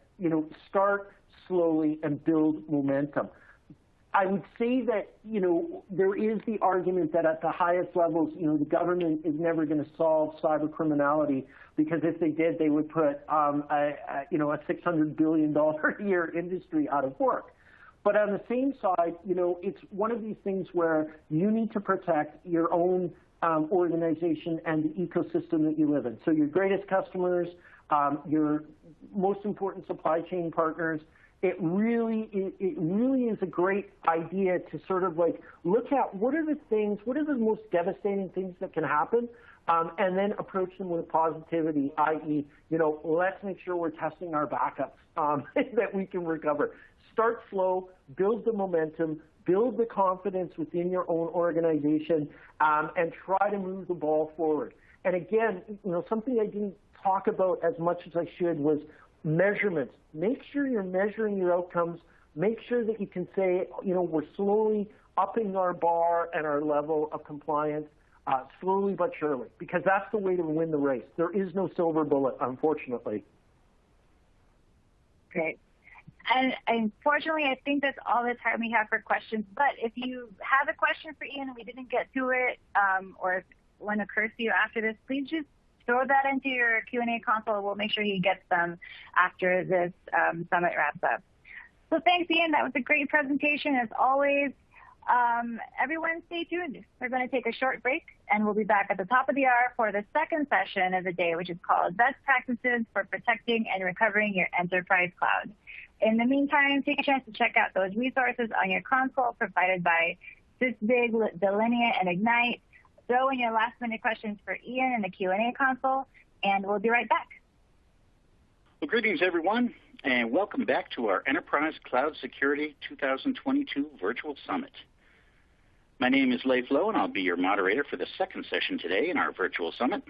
start slowly and build momentum. I would say that, there is the argument that at the highest levels, the government is never going to solve cyber criminality because if they did, they would put, a $600 billion a year industry out of work. But on the same side, it's one of these things where you need to protect your own organization and the ecosystem that you live in. So your greatest customers, your most important supply chain partners. It really is a great idea to sort of like look at what are the most devastating things that can happen, and then approach them with positivity, i.e., let's make sure we're testing our backups that we can recover. Start slow, build the momentum, build the confidence within your own organization, and try to move the ball forward. And again, something I didn't talk about as much as I should was measurements. Make sure you're measuring your outcomes. Make sure that you can say, we're slowly upping our bar and our level of compliance. slowly but surely, because that's the way to win the race. There is no silver bullet, unfortunately. Great. And unfortunately, I think that's all the time we have for questions. But if you have a question for Ian and we didn't get to it, or if one occurs to you after this, please just throw that into your Q&A console. We'll make sure he gets them after this summit wraps up. So thanks, Ian. That was a great presentation, as always. Everyone stay tuned. We're going to take a short break, and we'll be back at the top of the hour for the second session of the day, which is called Best Practices for Protecting and Recovering Your Enterprise Cloud. In the meantime, take a chance to check out those resources on your console provided by Sysdig, Delinea, and Ignite. Throw in your last-minute questions for Ian in the Q&A console, and we'll be right back. Well, greetings, everyone, and welcome back to our Enterprise Cloud Security 2022 Virtual Summit. My name is Leif Lowe, and I'll be your moderator for the second session today in our virtual summit.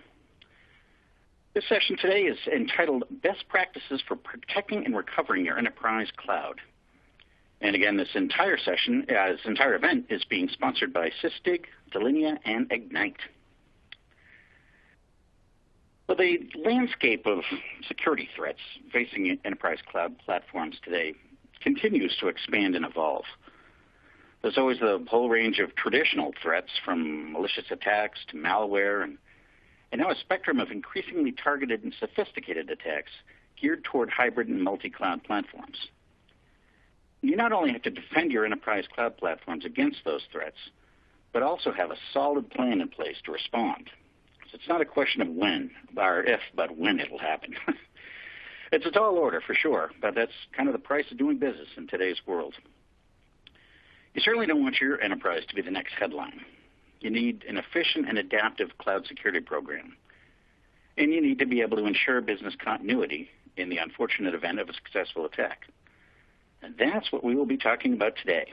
This session today is entitled Best Practices for Protecting and Recovering Your Enterprise Cloud. And again, this entire event is being sponsored by Sysdig, Delinea, and Ignite. Well, the landscape of security threats facing enterprise cloud platforms today continues to expand and evolve. There's always the whole range of traditional threats, from malicious attacks to malware, and now a spectrum of increasingly targeted and sophisticated attacks geared toward hybrid and multi-cloud platforms. You not only have to defend your enterprise cloud platforms against those threats, but also have a solid plan in place to respond. So it's not a question of when, or if, but when it'll happen. It's a tall order for sure, but that's kind of the price of doing business in today's world. You certainly don't want your enterprise to be the next headline. You need an efficient and adaptive cloud security program. And you need to be able to ensure business continuity in the unfortunate event of a successful attack. And that's what we will be talking about today.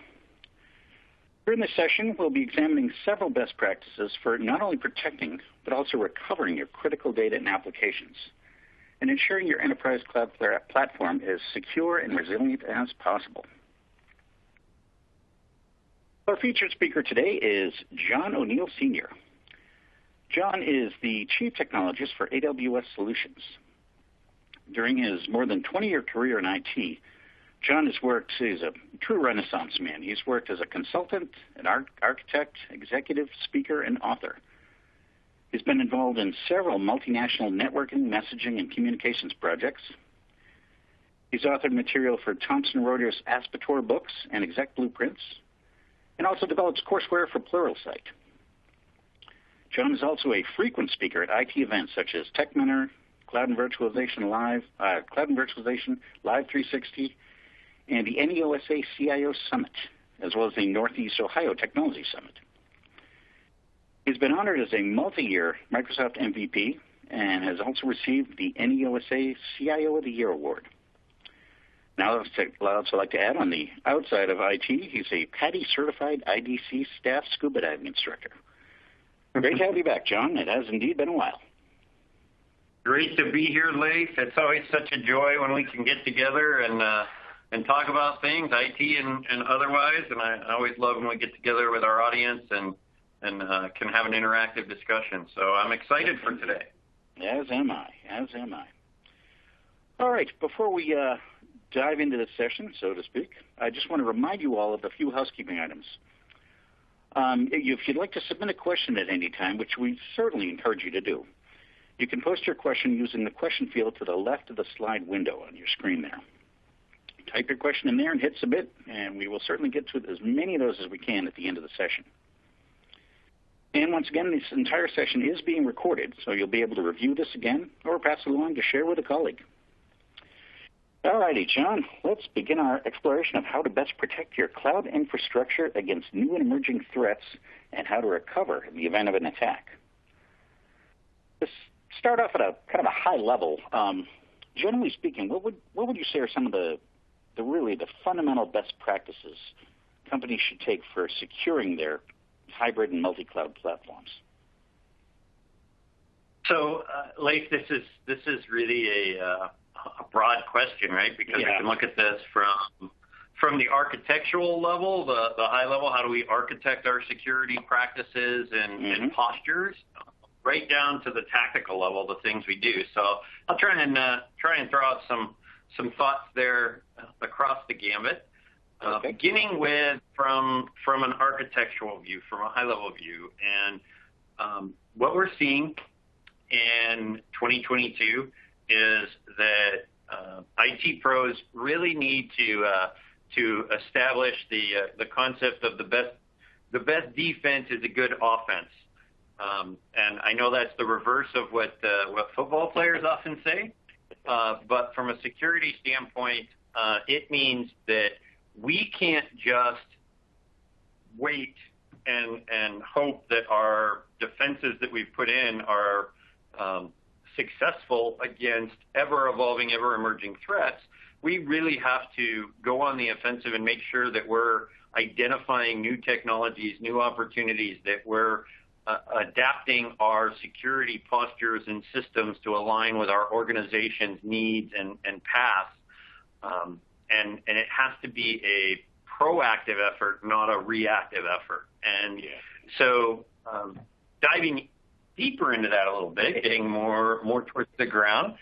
During this session, we'll be examining several best practices for not only protecting, but also recovering your critical data and applications, and ensuring your enterprise cloud platform is secure and resilient as possible. Our featured speaker today is John O'Neill, Sr. John is the Chief Technologist for AWS Solutions. During his more than 20-year career in IT, John has worked, he's a true Renaissance man. He's worked as a consultant, an architect, executive, speaker, and author. He's been involved in several multinational networking, messaging, and communications projects. He's authored material for Thomson Reuters Aspitor books and exec blueprints, and also develops courseware for Pluralsight. John is also a frequent speaker at IT events such as Tech Mentor, Cloud and Virtualization Live 360, and the NEOSA CIO Summit, as well as the Northeast Ohio Technology Summit. He's been honored as a multi-year Microsoft MVP and has also received the NEOSA CIO of the Year Award. Now, I'd also like to add, on the outside of IT, he's a PADI-certified IDC staff scuba diving instructor. Great to have you back, John. It has indeed been a while. Great to be here, Leif. It's always such a joy when we can get together and talk about things, IT and otherwise. And I always love when we get together with our audience and can have an interactive discussion. So I'm excited for today. As am I. All right, before we dive into this session, so to speak, I just want to remind you all of a few housekeeping items. If you'd like to submit a question at any time, which we certainly encourage you to do, you can post your question using the question field to the left of the slide window on your screen there. Type your question in there and hit submit, and we will certainly get to as many of those as we can at the end of the session. And once again, this entire session is being recorded, so you'll be able to review this again or pass it along to share with a colleague. All righty, John, let's begin our exploration of how to best protect your cloud infrastructure against new and emerging threats and how to recover in the event of an attack. Let's start off at a kind of a high level. Generally speaking, what would you say are some of the fundamental best practices companies should take for securing their hybrid and multi-cloud platforms? So, Leif, this is really a broad question, right? Because we can look at this from from the architectural level, the high level, how do we architect our security practices and postures, right down to the tactical level, the things we do. So I'll try and throw out some thoughts there across the gambit. Beginning with from an architectural view, from a high level view, and what we're seeing in 2022 is that IT pros really need to establish the concept of the best defense is a good offense. And I know that's the reverse of what football players often say, but from a security standpoint, it means that we can't just wait and hope that our defenses that we've put in are successful against ever-evolving, ever-emerging threats. We really have to go on the offensive and make sure that we're identifying new technologies, new opportunities, that we're adapting our security postures and systems to align with our organization's needs and paths. And it has to be a proactive effort, not a reactive effort. And so diving deeper into that a little bit, getting more towards the ground,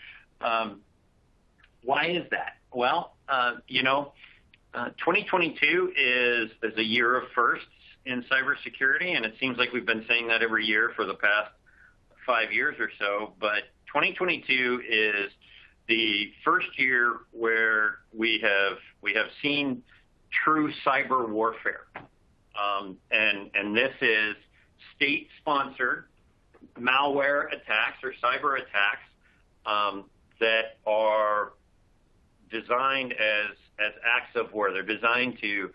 why is that? Well, 2022 is a year of firsts in cybersecurity, and it seems like we've been saying that every year for the past 5 years or so. But 2022 is the first year where we have seen true cyber warfare, and this is state-sponsored malware attacks or cyber attacks that are designed as acts of war. They're designed to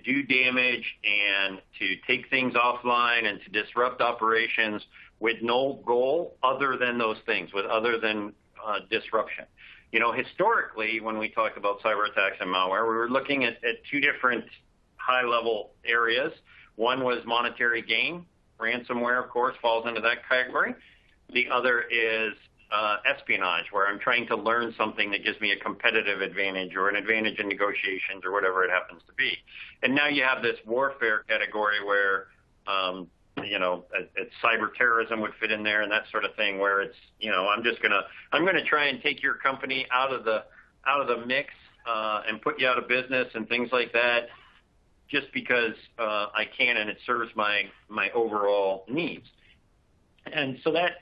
do damage and to take things offline and to disrupt operations with no goal other than those things, other than disruption. Historically, when we talk about cyber attacks and malware, we were looking at two different high-level areas. One was monetary gain. Ransomware, of course, falls into that category. The other is espionage, where I'm trying to learn something that gives me a competitive advantage or an advantage in negotiations or whatever it happens to be. And now you have this warfare category where, cyber terrorism would fit in there and that sort of thing, where it's, I'm gonna try and take your company out of the mix and put you out of business and things like that, just because I can and it serves my overall needs. And so that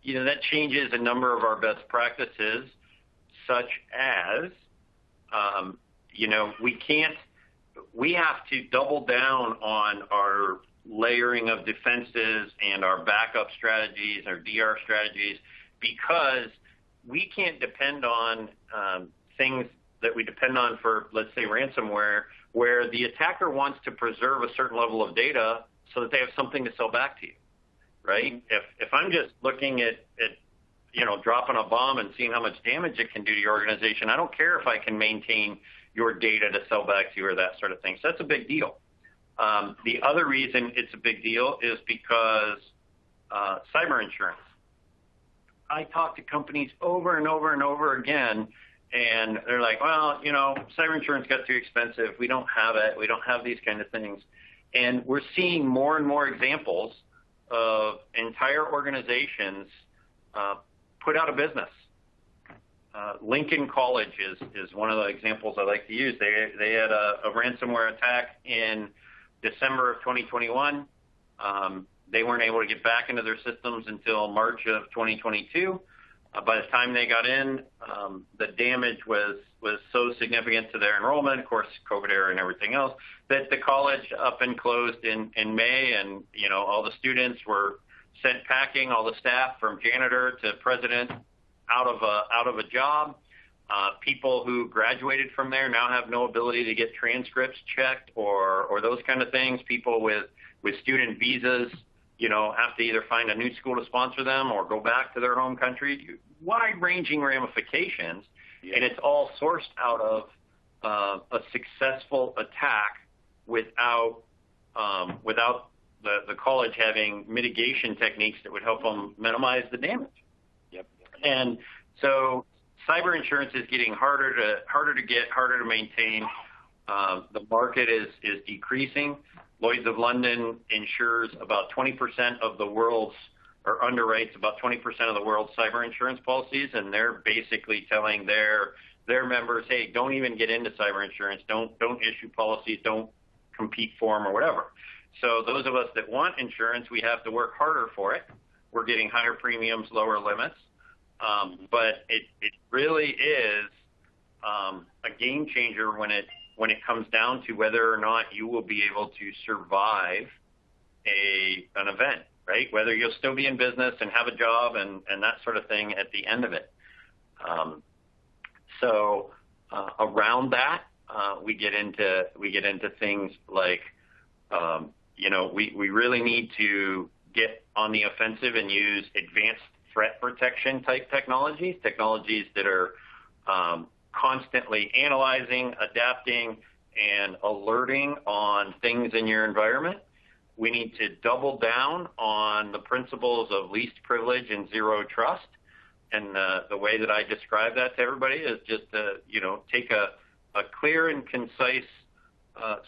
that changes a number of our best practices, such as, we have to double down on our layering of defenses and our backup strategies, our DR strategies, because we can't depend on things that we depend on for, let's say, ransomware, where the attacker wants to preserve a certain level of data so that they have something to sell back to you. Right? If I'm just looking at dropping a bomb and seeing how much damage it can do to your organization, I don't care if I can maintain your data to sell back to you or that sort of thing. So that's a big deal. The other reason it's a big deal is because cyber insurance. I talk to companies over and over and over again, and they're like, well, cyber insurance got too expensive. We don't have it. We don't have these kind of things. And we're seeing more and more examples of entire organizations put out of business. Lincoln College is one of the examples I like to use. They had a ransomware attack in December of 2021. They weren't able to get back into their systems until March of 2022. By the time they got in, the damage was so significant to their enrollment, of course, COVID era and everything else, that the college up and closed in May, and all the students were sent packing, all the staff from janitor to president out of a job. People who graduated from there now have no ability to get transcripts checked or those kind of things. People with student visas have to either find a new school to sponsor them or go back to their home country. Wide-ranging ramifications, and it's all sourced out of a successful attack without the college having mitigation techniques that would help them minimize the damage. Yep. And so cyber insurance is getting harder to get, harder to maintain. The market is decreasing. Lloyd's of London insures about 20% of the world's, or underwrites about 20% of the world's cyber insurance policies, and they're basically telling their members, hey, don't even get into cyber insurance, don't issue policies, don't compete for them or whatever. So those of us that want insurance, we have to work harder for it. We're getting higher premiums, lower limits, but it really is a game changer when it comes down to whether or not you will be able to survive an event, right? Whether you'll still be in business and have a job and that sort of thing at the end of it. So around that, we get into things like, we really need to get on the offensive and use advanced threat protection type technologies that are constantly analyzing, adapting, and alerting on things in your environment. We need to double down on the principles of least privilege and zero trust. And the way that I describe that to everybody is just to, take a clear and concise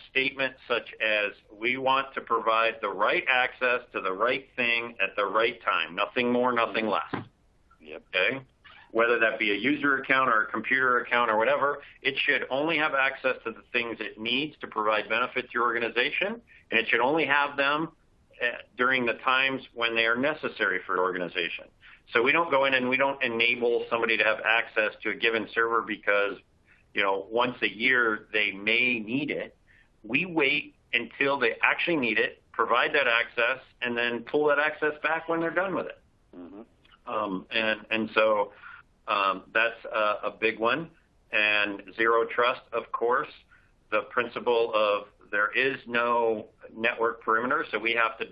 statement such as, we want to provide the right access to the right thing at the right time. Nothing more, nothing less. Yep. Okay? Whether that be a user account or a computer account or whatever, it should only have access to the things it needs to provide benefit to your organization, and it should only have them during the times when they are necessary for your organization. So we don't go in and we don't enable somebody to have access to a given server because, once a year they may need it. We wait until they actually need it, provide that access, and then pull that access back when they're done with it. Mm-hmm. So that's a big one. And zero trust, of course, the principle of there is no network perimeter, so we have to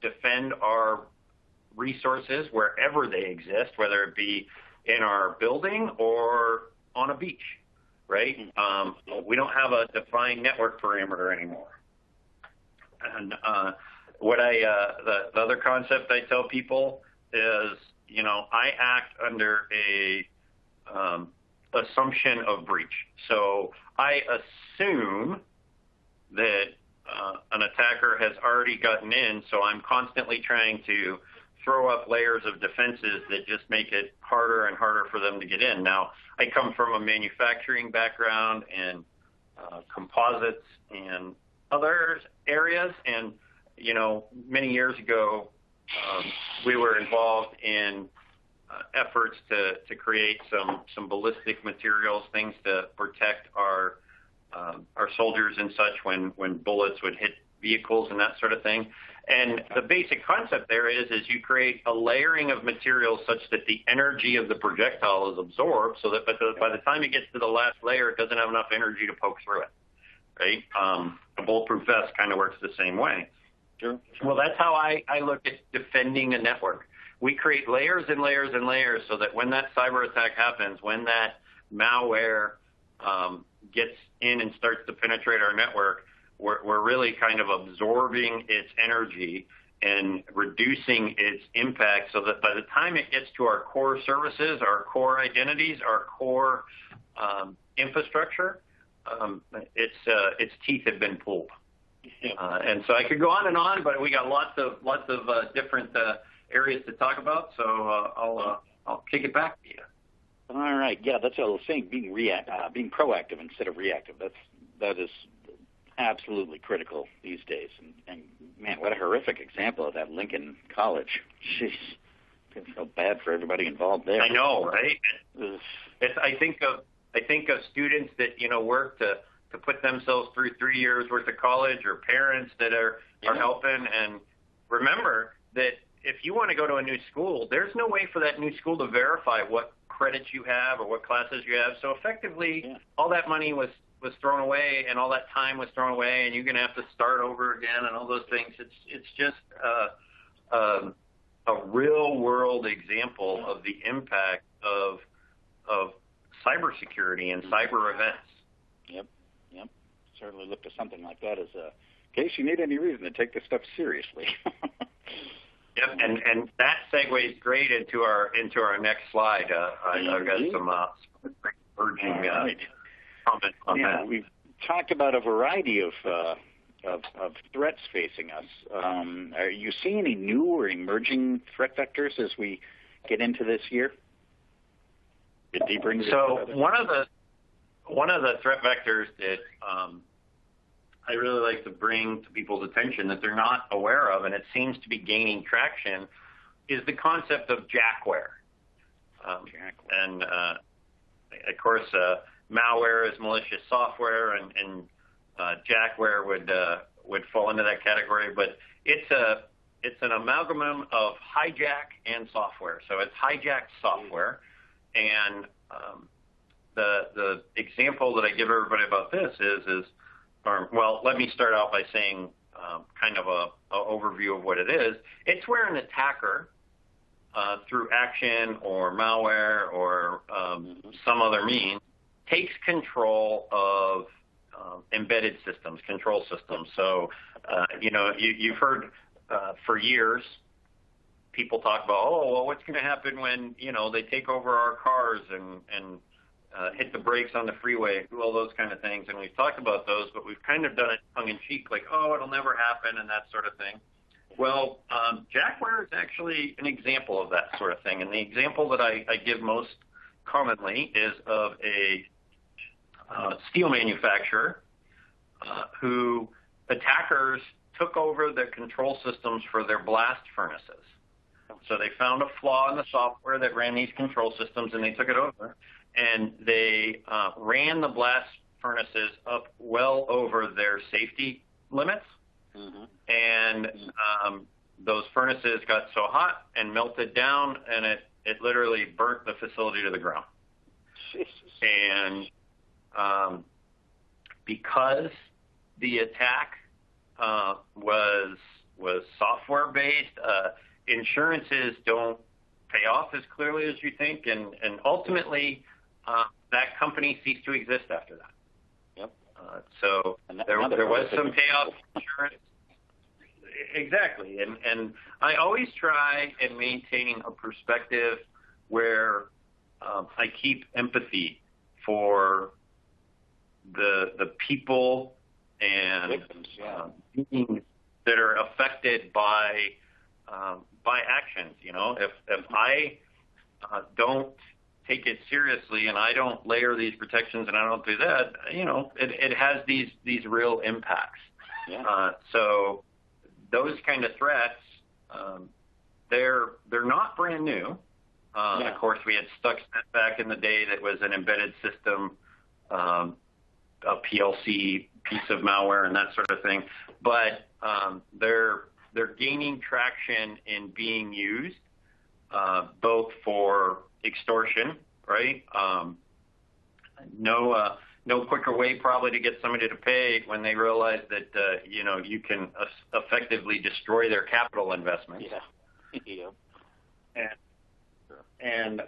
defend our resources wherever they exist, whether it be in our building or on a beach, right? We don't have a defined network perimeter anymore. And the other concept I tell people is, I act under a assumption of breach. So I assume that an attacker has already gotten in, so I'm constantly trying to throw up layers of defenses that just make it harder and harder for them to get in. Now, I come from a manufacturing background and composites and other areas, and many years ago, we were involved in efforts to create some ballistic materials, things to protect our soldiers and such when bullets would hit vehicles and that sort of thing. And the basic concept there is you create a layering of materials such that the energy of the projectile is absorbed, so that by the time it gets to the last layer, it doesn't have enough energy to poke through it, right? A bulletproof vest kind of works the same way. Sure. Well, that's how I look at defending a network. We create layers and layers and layers so that when that cyber attack happens, when that malware gets in and starts to penetrate our network, we're really kind of absorbing its energy and reducing its impact so that by the time it gets to our core services, our core identities, our core infrastructure, its teeth have been pulled. And so I could go on and on, but we got lots of different areas to talk about. So I'll kick it back to you. All right. Yeah, that's what I was saying. Being proactive instead of reactive. That is absolutely critical these days. And man, what a horrific example of that Lincoln College. Jeez, I feel bad for everybody involved there. I know, right? I think of students that work to put themselves through 3 years worth of college, or parents that are helping. And remember that if you want to go to a new school, there's no way for that new school to verify what credits you have or what classes you have. So effectively, all that money was thrown away, and all that time was thrown away, and you're going to have to start over again and all those things. It's just a real world example of the impact of cybersecurity and cyber events. Yep. Certainly look to something like that as in case you need any reason to take this stuff seriously. Yep, and that segues great into our next slide. I've got some urging comments on that. We've talked about a variety of threats facing us. Are you seeing any new or emerging threat vectors as we get into this year? Get deeper into one of the threat vectors that I really like to bring to people's attention that they're not aware of, and it seems to be gaining traction, is the concept of jackware. And of course, malware is malicious software, and jackware would fall into that category. But it's an amalgam of hijack and software. So it's hijacked software, and the example that I give everybody about this is. Well, let me start out by saying kind of a overview of what it is. It's where an attacker, through action or malware or some other means, takes control of embedded systems, control systems. So, you've heard for years people talk about, oh, well, what's going to happen when, they take over our cars and hit the brakes on the freeway, do all those kind of things. And we've talked about those, but we've kind of done it tongue-in-cheek, like, oh, it'll never happen and that sort of thing. Well, jackware is actually an example of that sort of thing. And the example that I give most commonly is of a steel manufacturer who attackers took over the control systems for their blast furnaces. So they found a flaw in the software that ran these control systems, and they took it over. And they ran the blast furnaces up well over their safety limits. Mm-hmm. And those furnaces got so hot and melted down, and it literally burnt the facility to the ground. Jesus. And because the attack was software-based, insurances don't pay off as clearly as you think, and ultimately that company ceased to exist after that. Yep. So there was some payoff insurance. Exactly, and I always try and maintain a perspective where I keep empathy for the people and victims, beings that are affected by actions. If I don't take it seriously and I don't layer these protections and I don't do that, it has these real impacts. Yeah. So those kind of threats, they're not brand new. Of course, we had Stuxnet back in the day that was an embedded system, a PLC piece of malware and that sort of thing. But they're gaining traction in being used, both for extortion, right? No quicker way probably to get somebody to pay when they realize that you can effectively destroy their capital investments. Yeah. And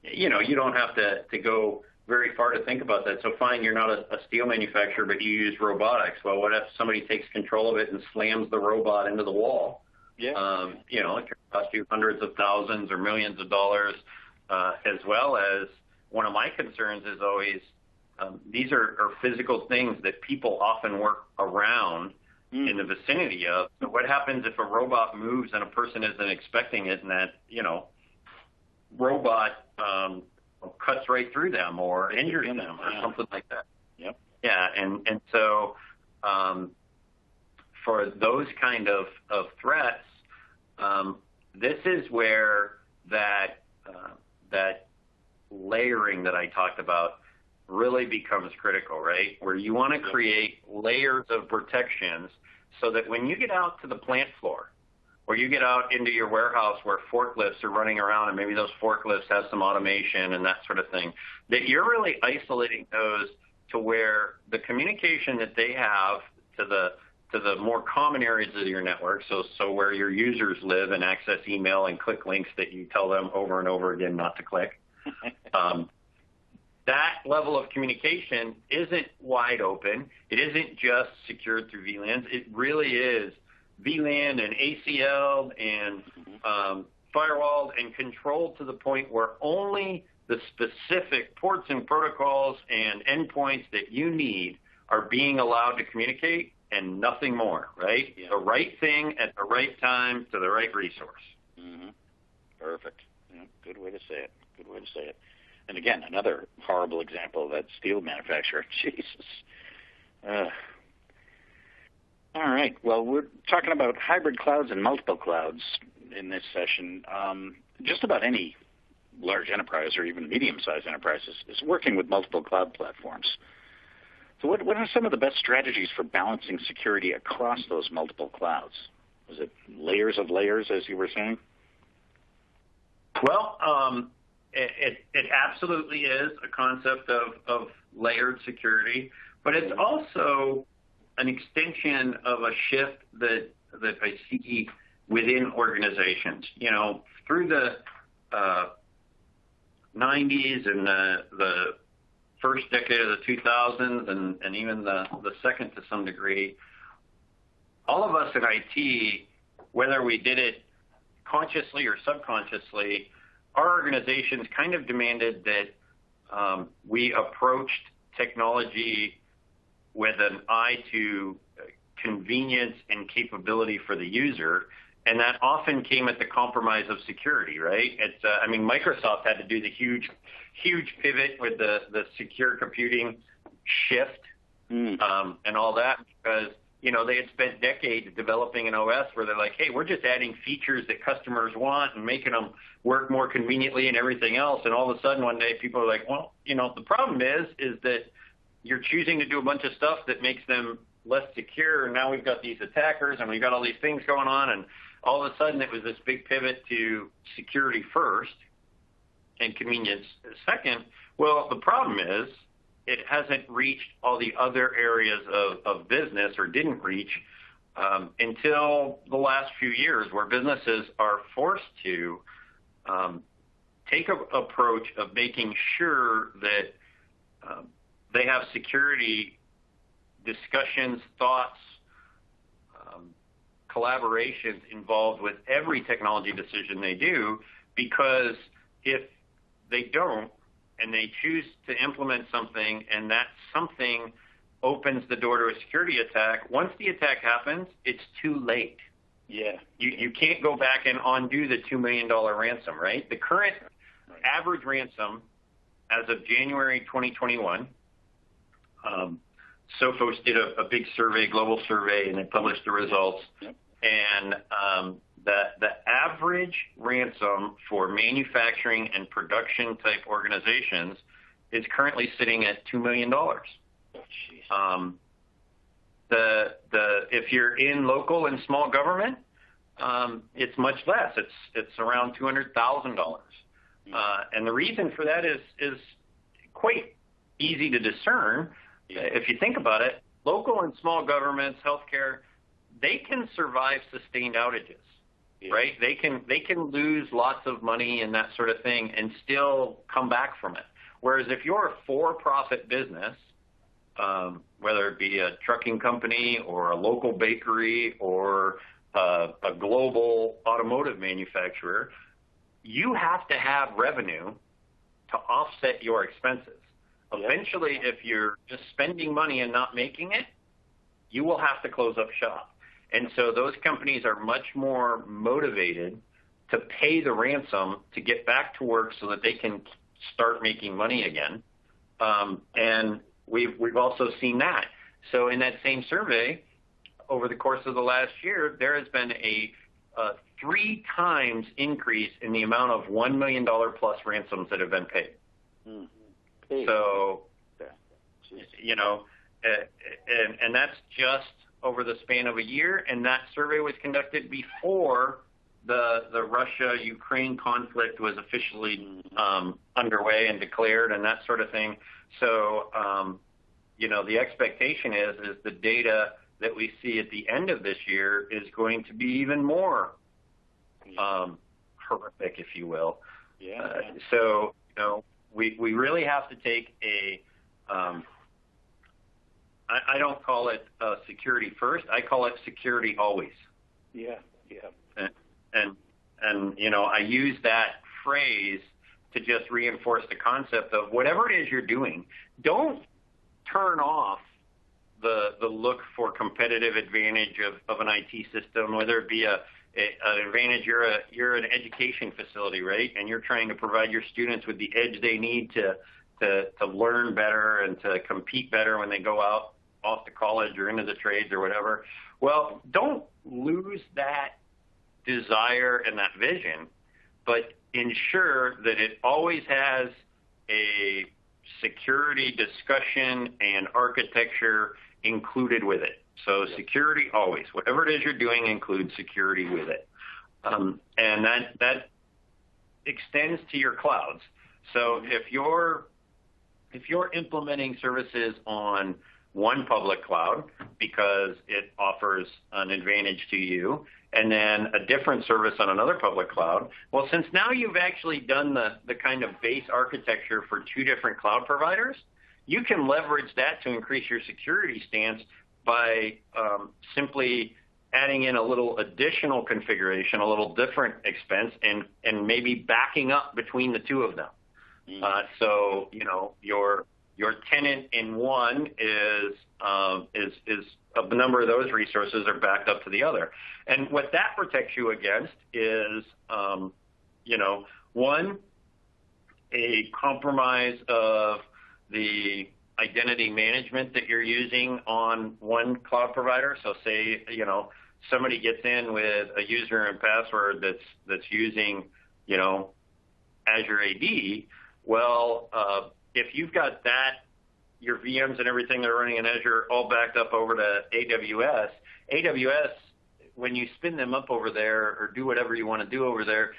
you don't have to go very far to think about that. So fine, you're not a steel manufacturer, but you use robotics. Well, what if somebody takes control of it and slams the robot into the wall? Yeah. It could cost you hundreds of thousands or millions of dollars, as well as one of my concerns is always these are physical things that people often work around in the vicinity of. So what happens if a robot moves and a person isn't expecting it, and that robot cuts right through them or injures them or something like that? Yep. Yeah, and so for those kind of threats, this is where that layering that I talked about really becomes critical, right? Where you want to create layers of protections so that when you get out to the plant floor or you get out into your warehouse where forklifts are running around and maybe those forklifts have some automation and that sort of thing, that you're really isolating those to where the communication that they have to the more common areas of your network, so where your users live and access email and click links that you tell them over and over again not to click, that level of communication isn't wide open. It isn't just secured through VLANs. It really is VLAN and ACL and firewalled and controlled to the point where only the specific ports and protocols and endpoints that you need are being allowed to communicate and nothing more, right? Yeah. The right thing at the right time to the right resource. Mm-hmm. Perfect. Yeah, good way to say it. Good way to say it. And again, another horrible example of that steel manufacturer. Jesus. All right. Well, we're talking about hybrid clouds and multiple clouds in this session. Just about any large enterprise or even medium-sized enterprises is working with multiple cloud platforms. So what are some of the best strategies for balancing security across those multiple clouds? Was it layers of layers, as you were saying? Well, it absolutely is a concept of layered security, but it's also an extension of a shift that I see within organizations. You know, through the 90s and the first decade of the 2000s and even the second to some degree, all of us in IT, whether we did it consciously or subconsciously, our organizations kind of demanded that we approached technology with an eye to convenience and capability for the user, and that often came at the compromise of security, right? It's, I mean, Microsoft had to do the huge pivot with the secure computing shift and all that because, you know, they had spent decades developing an OS where they're like, hey, we're just adding features that customers want and making them work more conveniently and everything else. And all of a sudden one day people are like, well, you know, the problem is that you're choosing to do a bunch of stuff that makes them less secure. And now we've got these attackers and we've got all these things going on. And all of a sudden it was this big pivot to security first and convenience second. Well, the problem is it hasn't reached all the other areas of business, or didn't reach until the last few years, where businesses are forced to take an approach of making sure that they have security discussions, thoughts, collaborations involved with every technology decision they do, because if they don't, and they choose to implement something, and that something opens the door to a security attack, once the attack happens, it's too late. Yeah. You can't go back and undo the $2 million ransom, right? The current average ransom as of January 2021, Sophos did a big survey, global survey, and they published the results. Yep. And the average ransom for manufacturing and production type organizations is currently sitting at $2 million. Oh, if you're in local and small government, it's much less. It's around $200,000. And the reason for that is quite easy to discern. Yeah. If you think about it, local and small governments, healthcare, they can survive sustained outages. Yeah. Right? They can lose lots of money and that sort of thing and still come back from it. Whereas if you're a for-profit business, whether it be a trucking company or a local bakery or a global automotive manufacturer, you have to have revenue to offset your expenses. Yeah. Eventually, if you're just spending money and not making it, you will have to close up shop. And so those companies are much more motivated to pay the ransom to get back to work so that they can start making money again. And we've also seen that. So in that same survey, over the course of the last year, there has been a 3 times increase in the amount of $1 million plus ransoms that have been paid. Mm-hmm. So, you know, and that's just over the span of a year, and that survey was conducted before the Russia-Ukraine conflict was officially underway and declared and that sort of thing. So, you know, the expectation is the data that we see at the end of this year is going to be even more horrific, if you will. Yeah. So, you know, we really have to take a I don't call it security first. I call it security always. Yeah. And I use that phrase to just reinforce the concept of whatever it is you're doing, don't turn off the look for competitive advantage of an IT system, whether it be an advantage. You're an education facility, right? And you're trying to provide your students with the edge they need to learn better and to compete better when they go out off to college or into the trades or whatever. Well, don't lose that desire and that vision, but ensure that it always has a security discussion and architecture included with it. So security always, whatever it is you're doing, include security with it. And that extends to your clouds. So if you're implementing services on one public cloud because it offers an advantage to you, and then a different service on another public cloud, well, since now you've actually done the kind of base architecture for two different cloud providers, you can leverage that to increase your security stance by simply adding in a little additional configuration, a little different expense, and maybe backing up between the two of them. So your tenant in one is a number of those resources are backed up to the other. And what that protects you against is, one, a compromise of the identity management that you're using on one cloud provider. So say, somebody gets in with a user and password that's using, Azure AD. Well, if you've got your VMs and everything that are running in Azure all backed up over to AWS, when you spin them up over there or do whatever you want to do over there,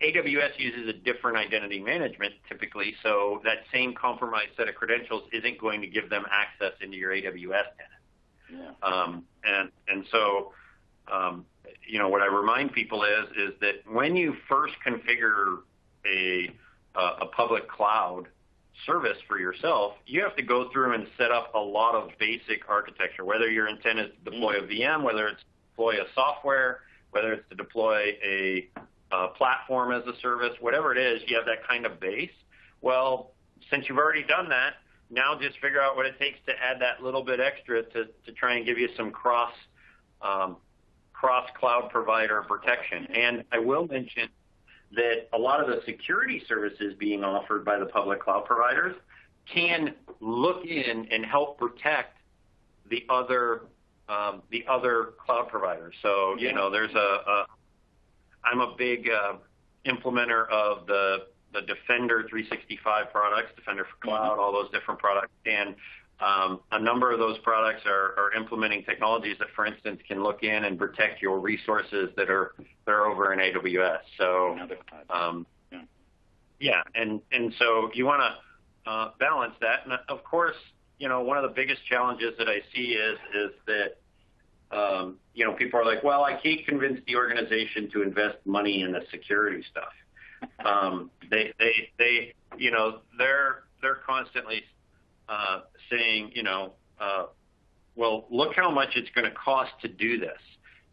AWS uses a different identity management typically, so that same compromised set of credentials isn't going to give them access into your AWS tenant. Yeah. And so, what I remind people is that when you first configure a public cloud service for yourself, you have to go through and set up a lot of basic architecture, whether your intent is to deploy a VM, whether it's to deploy a software, whether it's to deploy a platform as a service, whatever it is, you have that kind of base. Well, since you've already done that, now just figure out what it takes to add that little bit extra to try and give you some cross cloud provider protection. And I will mention that a lot of the security services being offered by the public cloud providers can look in and help protect the other cloud providers. So, I'm a big implementer of the Defender 365 products, Defender for Cloud, all those different products. And a number of those products are implementing technologies that, for instance, can look in and protect your resources that are over in AWS. So, and so you want to balance that. And of course, one of the biggest challenges that I see is that people are like, well, I can't convince the organization to invest money in the security stuff. They're constantly saying, well, look how much it's going to cost to do this.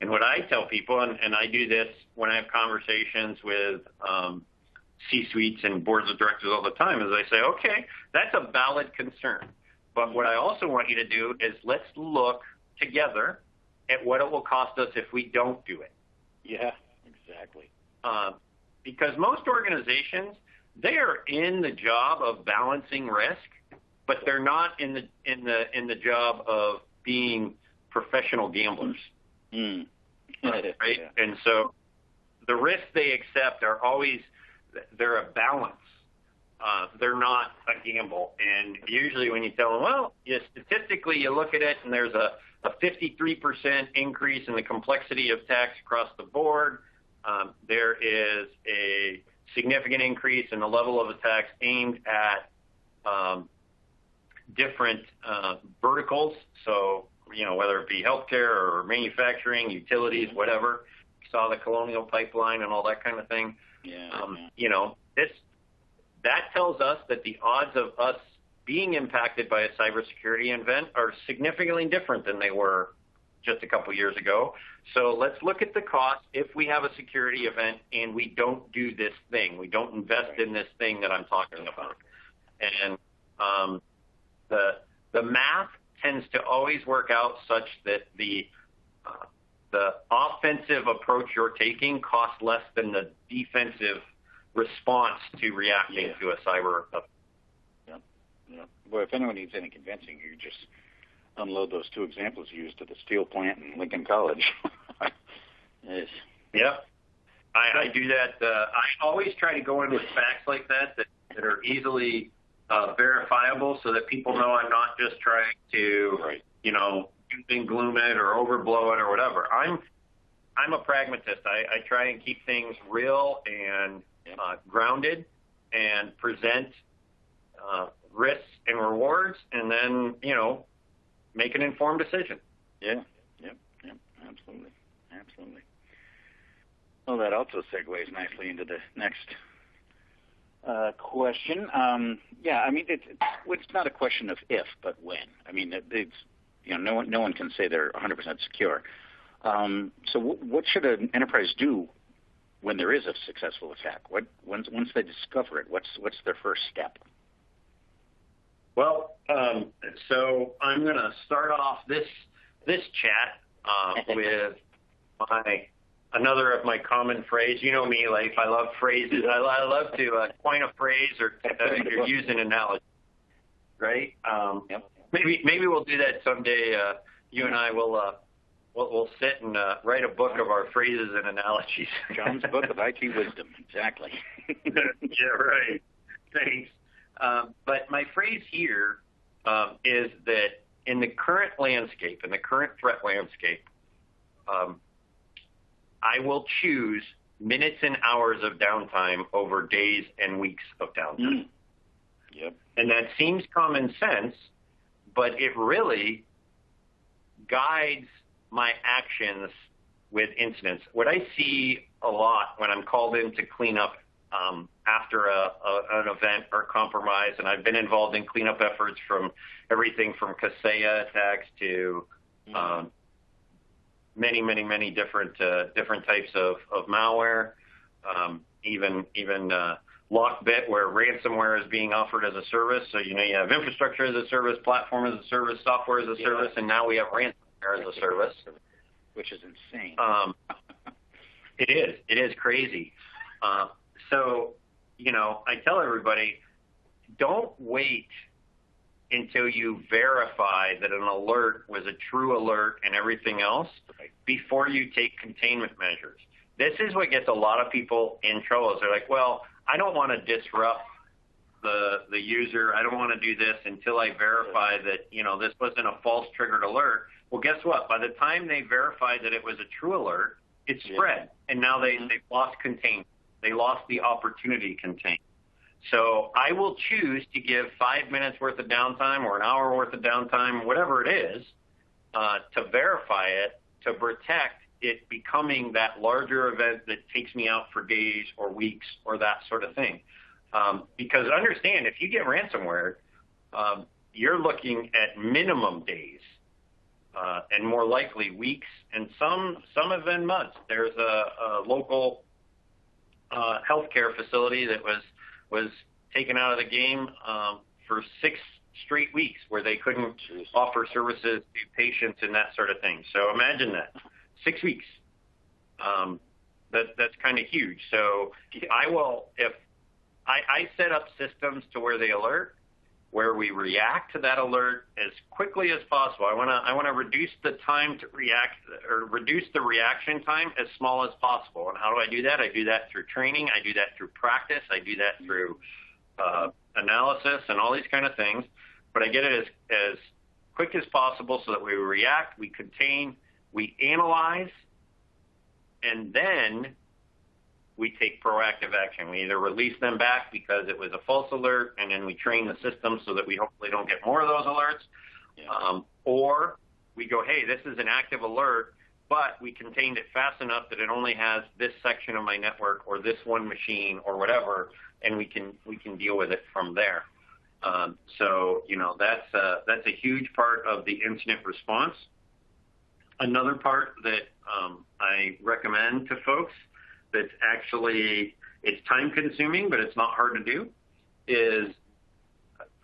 And what I tell people, and I do this when I have conversations with C-suites and boards of directors all the time, is I say, okay, that's a valid concern. But what I also want you to do is let's look together at what it will cost us if we don't do it. Yeah, exactly. Because most organizations, they are in the job of balancing risk, but they're not in the job of being professional gamblers. Right? Yeah. And so the risks they accept are always, they're a balance. They're not a gamble. And usually when you tell them, well, statistically you look at it and there's a 53% increase in the complexity of tax across the board. There is a significant increase in the level of attacks aimed at different verticals. So, whether it be healthcare or manufacturing, utilities, whatever. You saw the Colonial Pipeline and all that kind of thing. That tells us that the odds of us being impacted by a cybersecurity event are significantly different than they were just a couple years ago. So let's look at the cost if we have a security event and we don't do this thing. We don't invest in this thing that I'm talking about. And the math tends to always work out such that the offensive approach you're taking costs less than the defensive response to reacting to a cyber event. Yeah. Well, if anyone needs any convincing, you just unload those two examples you used at the steel plant in Lincoln College. Yes. Yeah. I do that. I always try to go in with facts like that are easily verifiable so that people know I'm not just trying to, doom and gloom it or overblow it or whatever. I'm a pragmatist. I try and keep things real and grounded and present risks and rewards, and then, make an informed decision. Yeah. Absolutely. Well, that also segues nicely into the next question. It's not a question of if, but when. I mean, no one can say they're 100% secure. So what should an enterprise do when there is a successful attack? Once they discover it, what's their first step? Well, so I'm going to start off this chat with another of my common phrase. You know me, Leif. I love phrases. I love to coin a phrase or use an analogy, right? Maybe we'll do that someday. You and I will sit and write a book of our phrases and analogies. John's book of IT wisdom. Exactly. Yeah, right. Thanks. But my phrase here is that in the current landscape, in the current threat landscape, I will choose minutes and hours of downtime over days and weeks of downtime. Yep. And that seems common sense, but it really guides my actions with incidents. What I see a lot when I'm called in to clean up after an event or compromise, and I've been involved in cleanup efforts from everything from Kaseya attacks to many different types of malware, even Lockbit, where ransomware is being offered as a service. So you have infrastructure as a service, platform as a service, software as a service, and now we have ransomware as a service, which is insane. It is crazy. So, I tell everybody, don't wait until you verify that an alert was a true alert and everything else before you take containment measures. This is what gets a lot of people in trouble. They're like, well, I don't want to disrupt the user. I don't want to do this until I verify that, this wasn't a false triggered alert. Well, guess what? By the time they verified that it was a true alert, it spread, and now they've lost containment. They lost the opportunity containment. So I will choose to give 5 minutes worth of downtime or an hour worth of downtime, whatever it is, to verify it, to protect it becoming that larger event that takes me out for days or weeks or that sort of thing. Because understand, if you get ransomware, you're looking at minimum days and more likely weeks, and some have been months. There's a local healthcare facility that was taken out of the game for 6 straight weeks where they couldn't offer services to patients and that sort of thing. So imagine that, 6 weeks. That's kind of huge. So if I set up systems to where they alert, where we react to that alert as quickly as possible. I want to reduce the time to react, or reduce the reaction time as small as possible. And how do I do that? I do that through training. I do that through practice. I do that through analysis and all these kind of things. But I get it as quick as possible so that we react, we contain, we analyze, and then we take proactive action. We either release them back because it was a false alert, and then we train the system so that we hopefully don't get more of those alerts. Or we go, hey, this is an active alert, but we contained it fast enough that it only has this section of my network or this one machine or whatever, and we can deal with it from there. So that's a huge part of the incident response. Another part that I recommend to folks that's actually, it's time consuming, but it's not hard to do, is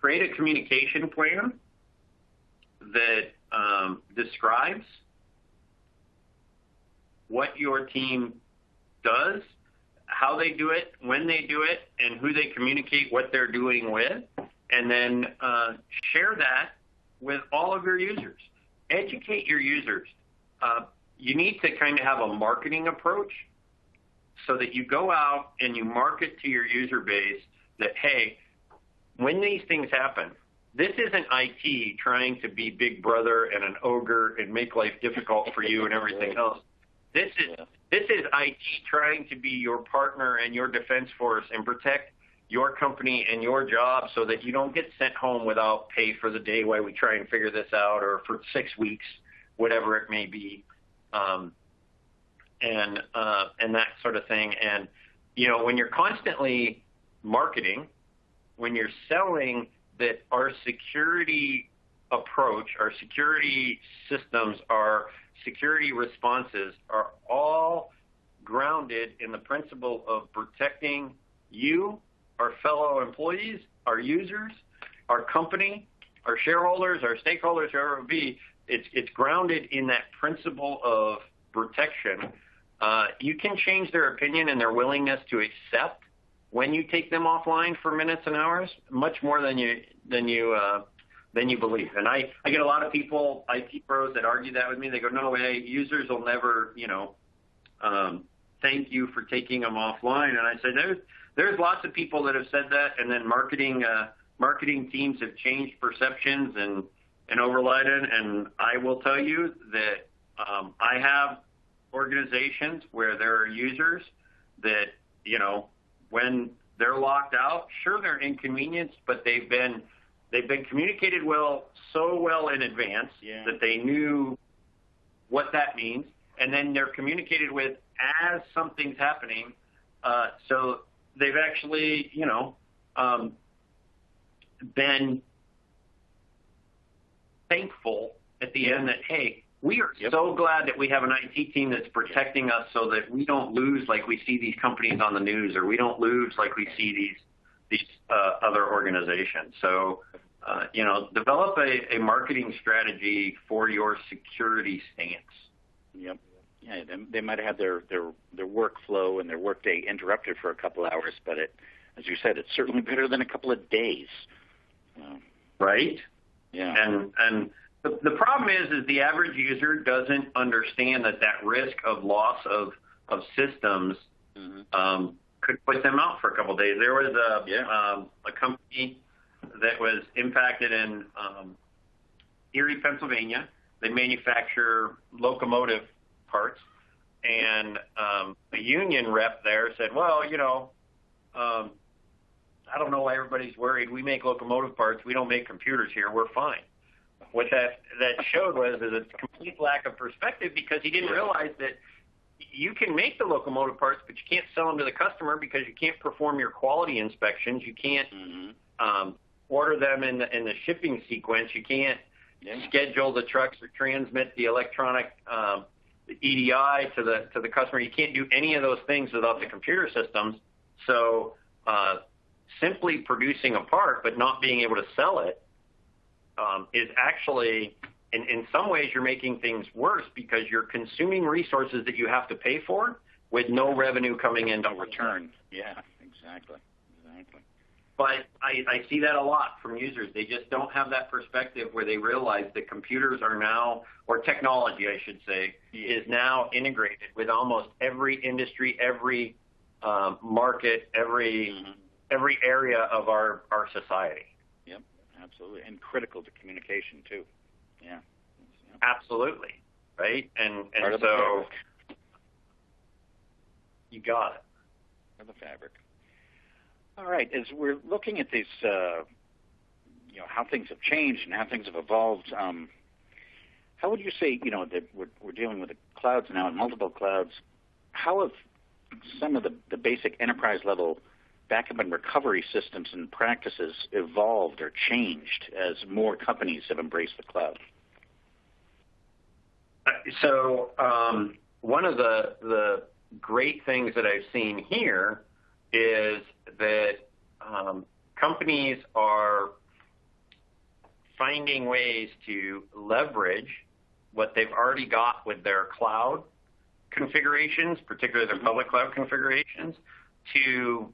create a communication plan that describes what your team does, how they do it, when they do it, and who they communicate what they're doing with, and then share that with all of your users. Educate your users. You need to kind of have a marketing approach so that you go out and you market to your user base that, hey, when these things happen, this isn't IT trying to be big brother and an ogre and make life difficult for you and everything else. This is IT trying to be your partner and your defense force and protect your company and your job so that you don't get sent home without pay for the day while we try and figure this out, or for 6 weeks, whatever it may be, and that sort of thing. And when you're constantly marketing, when you're selling that our security approach, our security systems, our security responses are all grounded in the principle of protecting you, our fellow employees, our users, our company, our shareholders, our stakeholders, whoever it would be. It's grounded in that principle of protection. You can change their opinion and their willingness to accept when you take them offline for minutes and hours, much more than you believe. And I get a lot of people, IT pros, that argue that with me. They go, no way, users will never, thank you for taking them offline. And I say, there's lots of people that have said that, and then marketing teams have changed perceptions and overlaid it. And I will tell you that I have organizations where there are users that, when they're locked out, sure, they're inconvenienced, but they've been communicated so well in advance that they knew what that means, and then they're communicated with as something's happening. So they've actually, been thankful at the end that, hey, we are so glad that we have an IT team that's protecting us so that we don't lose like we see these companies on the news, or we don't lose like we see these other organizations. So, develop a marketing strategy for your security stance. Yep. Yeah, they might have had their workflow and their workday interrupted for a couple hours, but as you said, it's certainly better than a couple of days. Right? Yeah. And the problem is the average user doesn't understand that risk of loss of systems could put them out for a couple of days. There was a company that was impacted in Erie, Pennsylvania. They manufacture locomotive parts, and a union rep there said, well, I don't know why everybody's worried. We make locomotive parts. We don't make computers here. We're fine. What that showed was a complete lack of perspective, because he didn't realize that you can make the locomotive parts, but you can't sell them to the customer because you can't perform your quality inspections. You can't order them in the shipping sequence. You can't schedule the trucks or transmit the electronic EDI to the customer. You can't do any of those things without the computer systems. So simply producing a part but not being able to sell it is actually, in some ways, you're making things worse, because you're consuming resources that you have to pay for with no revenue coming in. No return. Yeah, exactly. But I see that a lot from users. They just don't have that perspective where they realize that computers are now, or technology, I should say, is now integrated with almost every industry, every market, every area of our society. Yep, absolutely. And critical to communication, too. Yeah. Absolutely. Right? And Part so you got it. Part of the fabric. All right. As we're looking at these, how things have changed and how things have evolved, how would you say, that we're dealing with the clouds now and multiple clouds, how have some of the basic enterprise level backup and recovery systems and practices evolved or changed as more companies have embraced the cloud? So one of the great things that I've seen here is that companies are finding ways to leverage what they've already got with their cloud configurations, particularly their public cloud configurations, to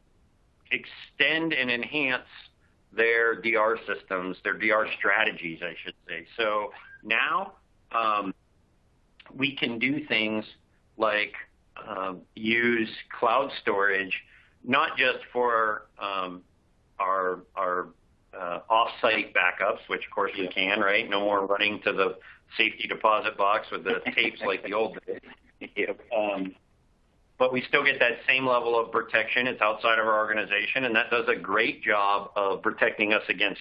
extend and enhance their DR systems, their DR strategies, I should say. So now we can do things like use cloud storage, not just for our off-site backups, which of course we can, right? No more running to the safety deposit box with the tapes like the old days. Yep. But we still get that same level of protection. It's outside of our organization, and that does a great job of protecting us against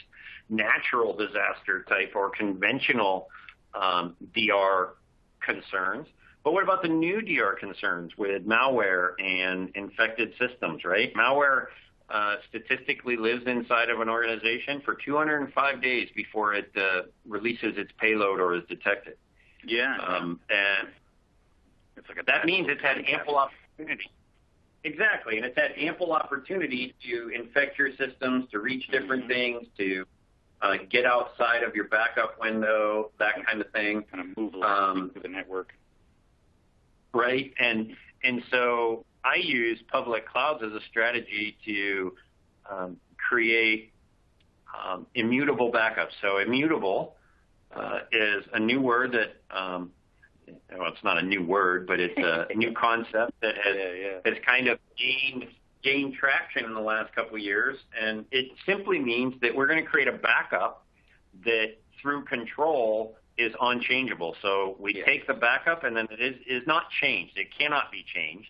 natural disaster type or conventional DR concerns. But what about the new DR concerns with malware and infected systems, right? Malware statistically lives inside of an organization for 205 days before it releases its payload or is detected. Yeah. And it's like that means it's had ample opportunity. Exactly, and it's had ample opportunity to infect your systems, to reach different things, to get outside of your backup window, that kind of thing. Kind of move along through the network. Right, and so I use public clouds as a strategy to create immutable backups. So immutable is a new word that, well, it's not a new word, but it's a new concept that has kind of gained traction in the last couple of years. And it simply means that we're going to create a backup that through control is unchangeable. So we take the backup and then it is not changed. It cannot be changed.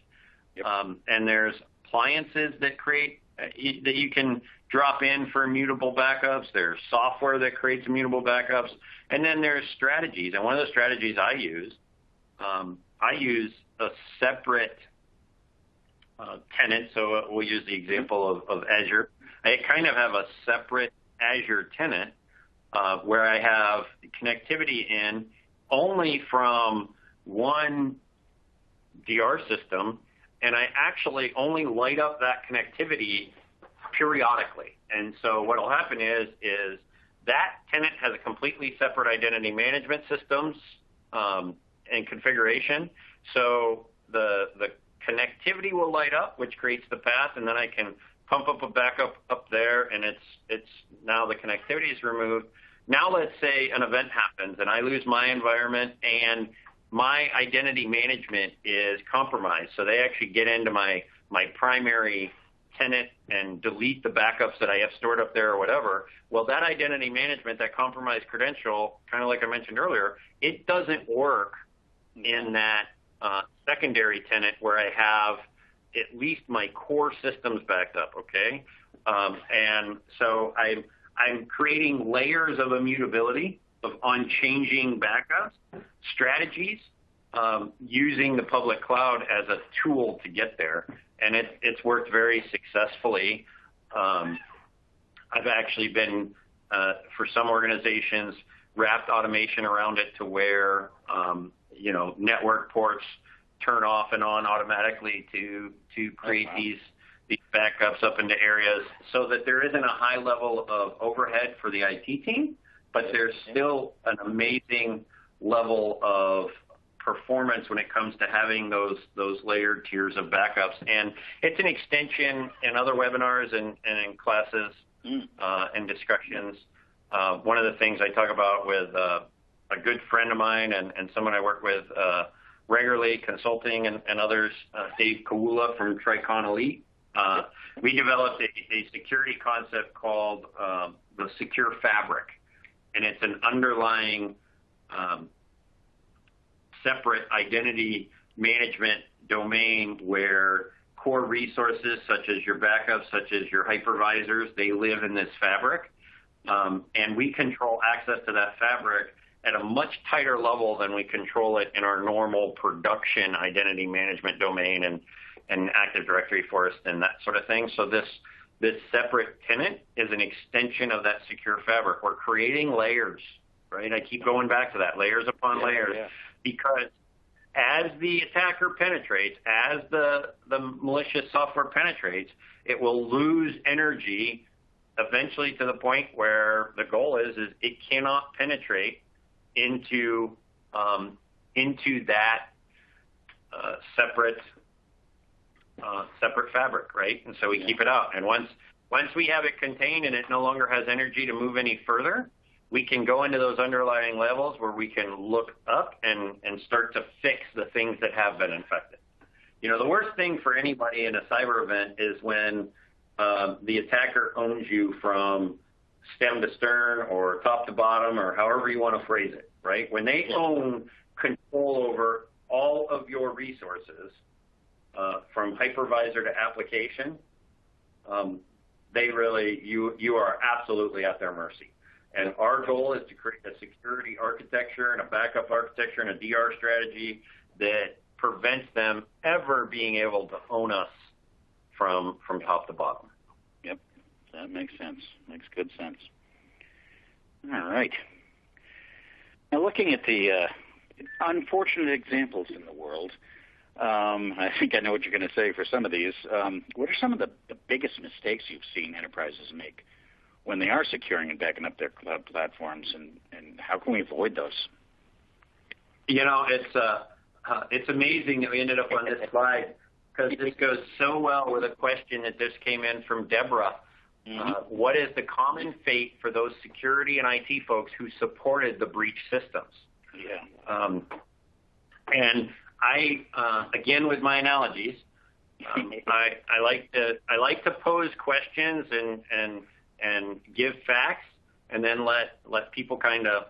Yep. And there's appliances that create that you can drop in for immutable backups. There's software that creates immutable backups. And then there's strategies. And one of the strategies I use a separate tenant. So we'll use the example of Azure. I kind of have a separate Azure tenant where I have connectivity in only from one DR system, and I actually only light up that connectivity periodically. And so what will happen is that tenant has a completely separate identity management systems and configuration. So the connectivity will light up, which creates the path, and then I can pump up a backup up there, and it's now the connectivity is removed. Now let's say an event happens and I lose my environment and my identity management is compromised. So they actually get into my primary tenant and delete the backups that I have stored up there or whatever. Well, that identity management, that compromised credential, kind of like I mentioned earlier, it doesn't work in that secondary tenant where I have at least my core systems backed up, okay? And so I'm creating layers of immutability, of unchanging backups, strategies, using the public cloud as a tool to get there. And it's worked very successfully. I've actually been, for some organizations, wrapped automation around it to where, network ports turn off and on automatically to create these backups up into areas so that there isn't a high level of overhead for the IT team, but there's still an amazing level of performance when it comes to having those layered tiers of backups. And it's an extension in other webinars and in classes and discussions. One of the things I talk about with a good friend of mine and someone I work with regularly, consulting and others, Dave Kawula from Tricon Elite, we developed a security concept called the Secure Fabric. And it's an underlying separate identity management domain where core resources such as your backups, such as your hypervisors, they live in this fabric. And we control access to that fabric at a much tighter level than we control it in our normal production identity management domain and Active Directory Forest and that sort of thing. So this separate tenant is an extension of that secure fabric. We're creating layers, right? I keep going back to that, layers upon layers. because as the attacker penetrates, as the malicious software penetrates, it will lose energy eventually to the point where the goal is it cannot penetrate into that separate fabric, right? And so we keep it out. And once we have it contained and it no longer has energy to move any further, we can go into those underlying levels where we can look up and start to fix the things that have been infected. The worst thing for anybody in a cyber event is when the attacker owns you from stem to stern or top to bottom or however you want to phrase it, right? When they own control over all of your resources, from hypervisor to application, you are absolutely at their mercy. And our goal is to create a security architecture and a backup architecture and a DR strategy that prevents them ever being able to own us from top to bottom. Yep, that makes sense. Makes good sense. All right. Now, looking at the unfortunate examples in the world, I think I know what you're going to say for some of these. What are some of the biggest mistakes you've seen enterprises make when they are securing and backing up their cloud platforms, and how can we avoid those? It's amazing that we ended up on this slide because this goes so well with a question that just came in from Deborah. Mm-hmm. What is the common fate for those security and IT folks who supported the breach systems? Yeah. And I, again, with my analogies, I like to pose questions and give facts, and then let people kind of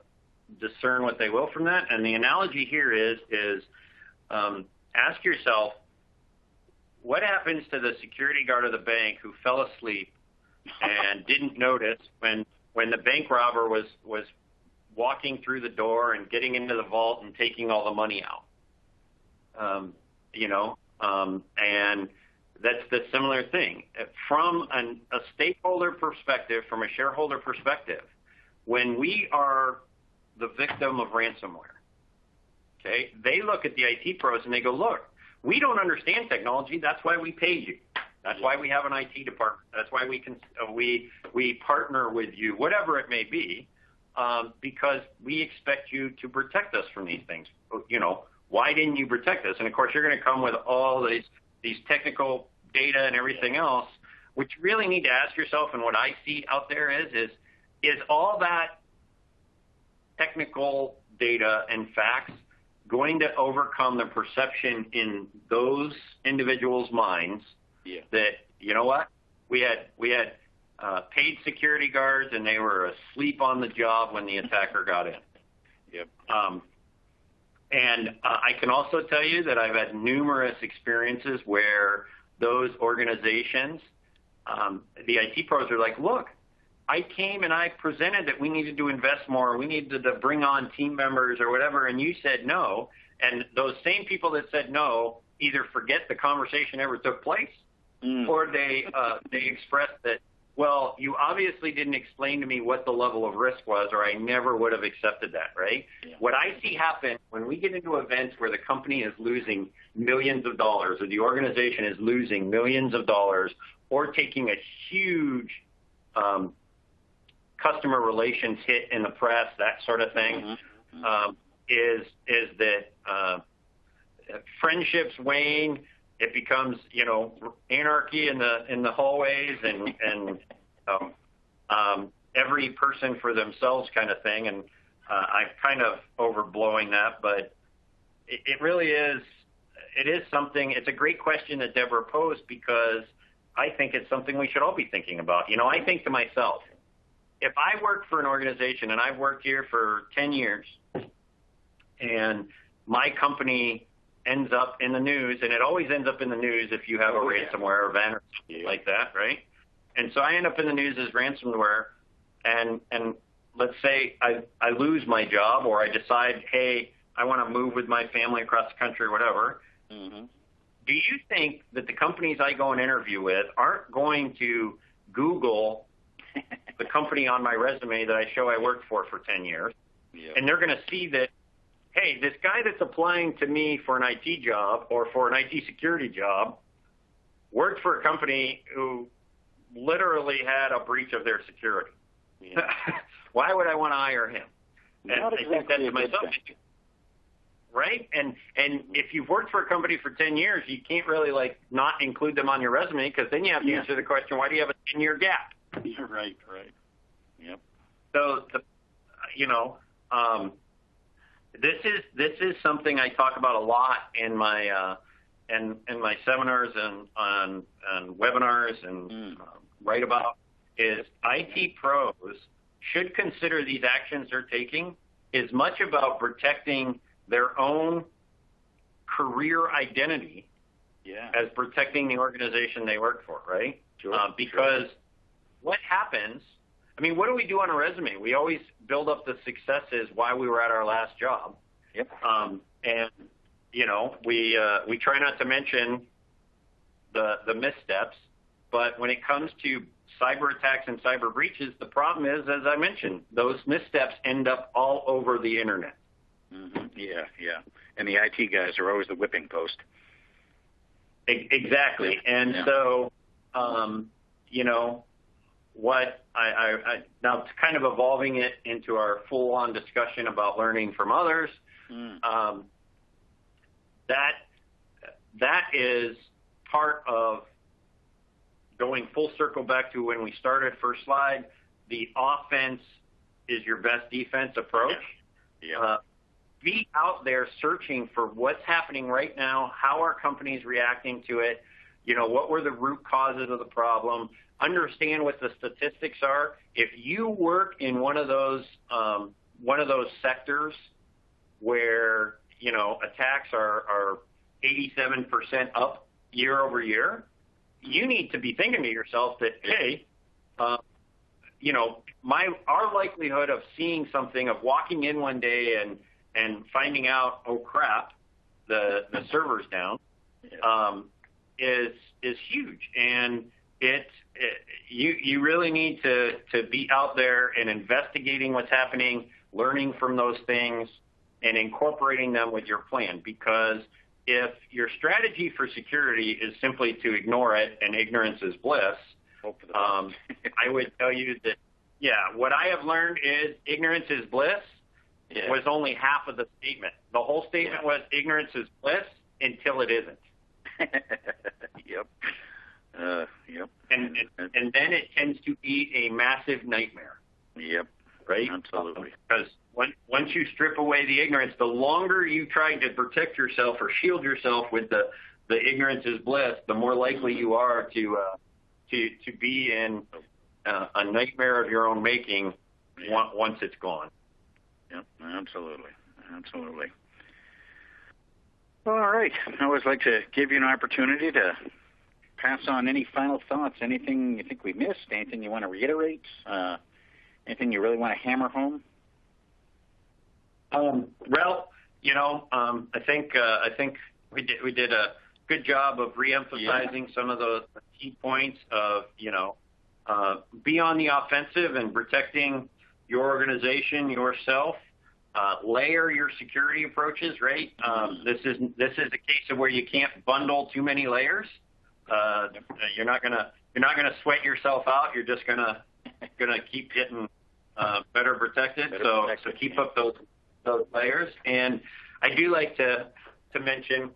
discern what they will from that. And the analogy here is ask yourself, what happens to the security guard of the bank who fell asleep and didn't notice when the bank robber was walking through the door and getting into the vault and taking all the money out? And that's the similar thing. From a stakeholder perspective, from a shareholder perspective, when we are the victim of ransomware, okay, they look at the IT pros and they go, look, we don't understand technology. That's why we pay you. That's why we have an IT department. That's why we partner with you, whatever it may be, because we expect you to protect us from these things. Why didn't you protect us? And of course, you're going to come with all these technical data and everything else, which you really need to ask yourself. And what I see out there is all that technical data and facts going to overcome the perception in those individuals' minds that, you know what, we had paid security guards and they were asleep on the job when the attacker got in. Yep. And I can also tell you that I've had numerous experiences where those organizations, the IT pros are like, look, I came and I presented that we needed to invest more, we needed to bring on team members or whatever, and you said no. And those same people that said no either forget the conversation ever took place, or they expressed that, well, you obviously didn't explain to me what the level of risk was, or I never would have accepted that, right? Yeah. What I see happen when we get into events where the company is losing millions of dollars, or the organization is losing millions of dollars, or taking a huge customer relations hit in the press, that sort of thing, is that friendships wane. It becomes, anarchy in the hallways and every person for themselves kind of thing. And I'm kind of overblowing that, but it really is. It is something. It's a great question that Deborah posed because I think it's something we should all be thinking about. I think to myself, if I work for an organization and I've worked here for 10 years, and my company ends up in the news, and it always ends up in the news if you have a ransomware event or something like that, right? And so I end up in the news as ransomware, and let's say I lose my job, or I decide, hey, I want to move with my family across the country or whatever. Mm-hmm. Do you think that the companies I go and interview with aren't going to Google the company on my resume that I show I worked for 10 years, and they're going to see that hey, this guy that's applying to me for an IT job or for an IT security job worked for a company who literally had a breach of their security. Yeah. Why would I want to hire him? And Not I think that to myself, right? And if you've worked for a company for 10 years, you can't really not include them on your resume, because then you have to answer the question, why do you have a 10-year gap? Right. Yep. So, this is something I talk about a lot in my my seminars and on webinars and write about, is IT pros should consider these actions they're taking as much about protecting their own career identity as protecting the organization they work for, right? Sure. Because what happens, what do we do on a resume? We always build up the successes while we were at our last job. Yep. And, we try not to mention the missteps, but when it comes to cyber attacks and cyber breaches, the problem is, as I mentioned, those missteps end up all over the internet. Mm-hmm. Yeah. And the IT guys are always the whipping post. Exactly. And so, what I now kind of evolving it into our full-on discussion about learning from others, that is part of going full circle back to when we started, first slide. The offense is your best defense approach. Yeah. Be out there searching for what's happening right now, how are companies reacting to it, what were the root causes of the problem, understand what the statistics are. If you work in one of those sectors where, attacks are 87% up year over year, you need to be thinking to yourself that, hey, our likelihood of seeing something, of walking in one day and finding out, oh crap, the server's down, is huge. And you really need to be out there and investigating what's happening, learning from those things, and incorporating them with your plan. Because if your strategy for security is simply to ignore it and ignorance is bliss, I would tell you that, what I have learned is ignorance is bliss was only half of the statement. The whole statement was ignorance is bliss until it isn't. Yep. And then it tends to be a massive nightmare. Yep. Right? Absolutely. Because once you strip away the ignorance, the longer you try to protect yourself or shield yourself with the ignorance is bliss, the more likely you are to be in a nightmare of your own making once it's gone. Yep, absolutely. All right. I always like to give you an opportunity to pass on any final thoughts, anything you think we missed, anything you want to reiterate, anything you really want to hammer home. I think we did a good job of reemphasizing some of the key points of be on the offensive and protecting your organization, yourself. Layer your security approaches, right? This is a case of where you can't bundle too many layers. You're not gonna sweat yourself out. You're just gonna keep getting better protected. So keep up those layers. And I do like to mention,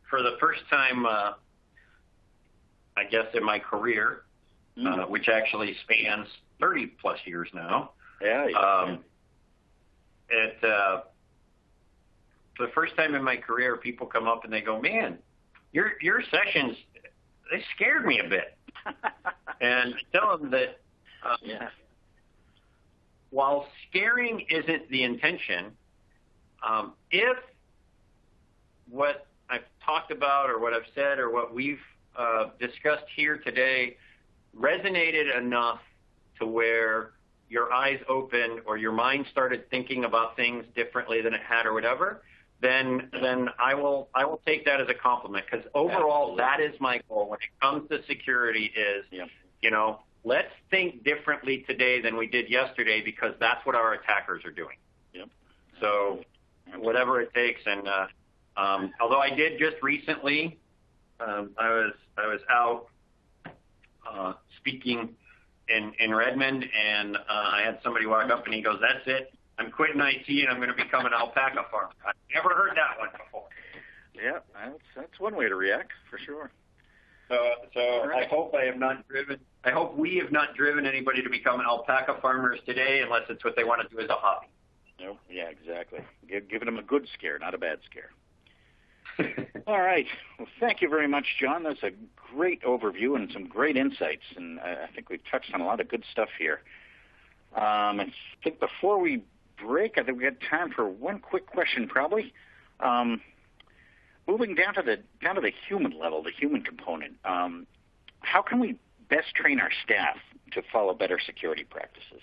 for the first time, I guess in my career, which actually spans 30 plus years now. For the first time in my career, people come up and they go, "Man, your sessions, they scared me a bit." And I tell them that while scaring isn't the intention, if what I've talked about or what I've said or what we've discussed here today resonated enough to where your eyes opened or your mind started thinking about things differently than it had or whatever, then I will take that as a compliment, because overall that is my goal when it comes to security is, let's think differently today than we did yesterday, because that's what our attackers are doing. Yep. So whatever it takes. And although I did just recently, I was out speaking in Redmond, and I had somebody walk up and he goes, "That's it. I'm quitting IT and I'm going to become an alpaca farmer." I've never heard that one before. Yeah, that's one way to react for sure. So right. I hope we have not driven anybody to become alpaca farmers today, unless it's what they want to do as a hobby. Nope. Yeah, exactly. Giving them a good scare, not a bad scare. All right. Well, thank you very much, John. That's a great overview and some great insights, and I think we've touched on a lot of good stuff here. I think before we break, I think we got time for one quick question, probably. Moving down to the human level, the human component. How can we best train our staff to follow better security practices?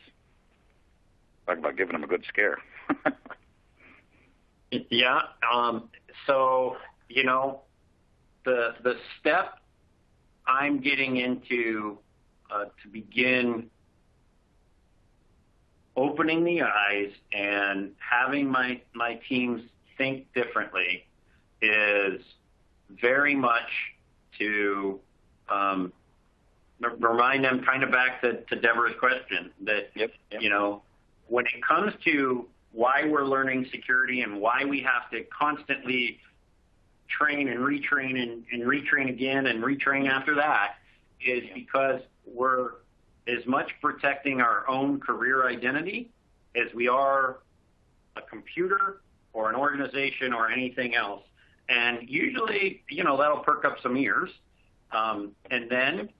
Talk about giving them a good scare. Yeah. So, the step I'm getting into to begin opening the eyes and having my teams think differently is very much to remind them, kind of back to Deborah's question, that, yep. When it comes to why we're learning security and why we have to constantly train and retrain and retrain again and retrain after that, is because we're as much protecting our own career identity as we are a computer or an organization or anything else. And usually, that'll perk up some ears. And then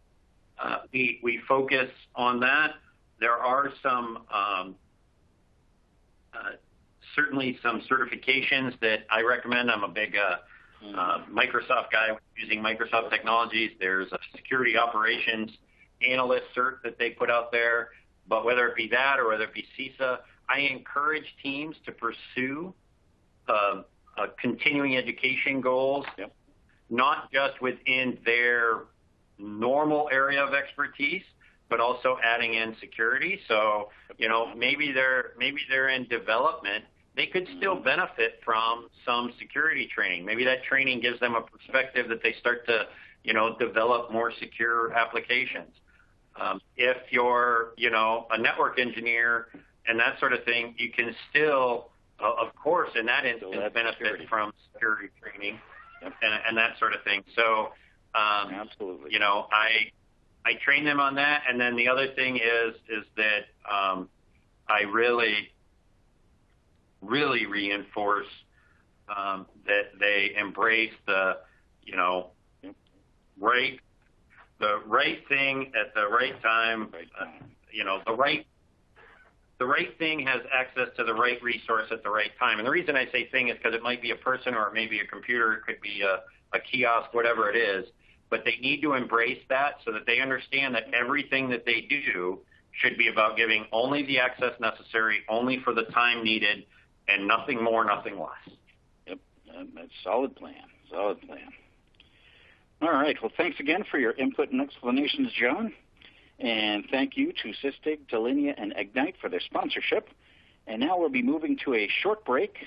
we focus on that. There are certainly some certifications that I recommend. I'm a big Microsoft guy using Microsoft technologies. There's a security operations analyst cert that they put out there. But whether it be that or whether it be CISA, I encourage teams to pursue continuing education goals, not just within their normal area of expertise, but also adding in security. So, maybe they're in development. They could still benefit from some security training. Maybe that training gives them a perspective that they start to, develop more secure applications. If you're, a network engineer and that sort of thing, you can still, of course, in that instance, benefit from security training and that sort of thing. So, absolutely. I train them on that, and then the other thing is that I really reinforce that they embrace the right thing at the right time. The right thing has access to the right resource at the right time. And the reason I say thing is because it might be a person or it may be a computer, it could be a kiosk, whatever it is. But they need to embrace that so that they understand that everything that they do should be about giving only the access necessary, only for the time needed, and nothing more, nothing less. Yep, that's solid plan. Solid plan. All right. Well, thanks again for your input and explanations, John. And thank you to Sysdig, Delinea, and Ignite for their sponsorship. And now we'll be moving to a short break.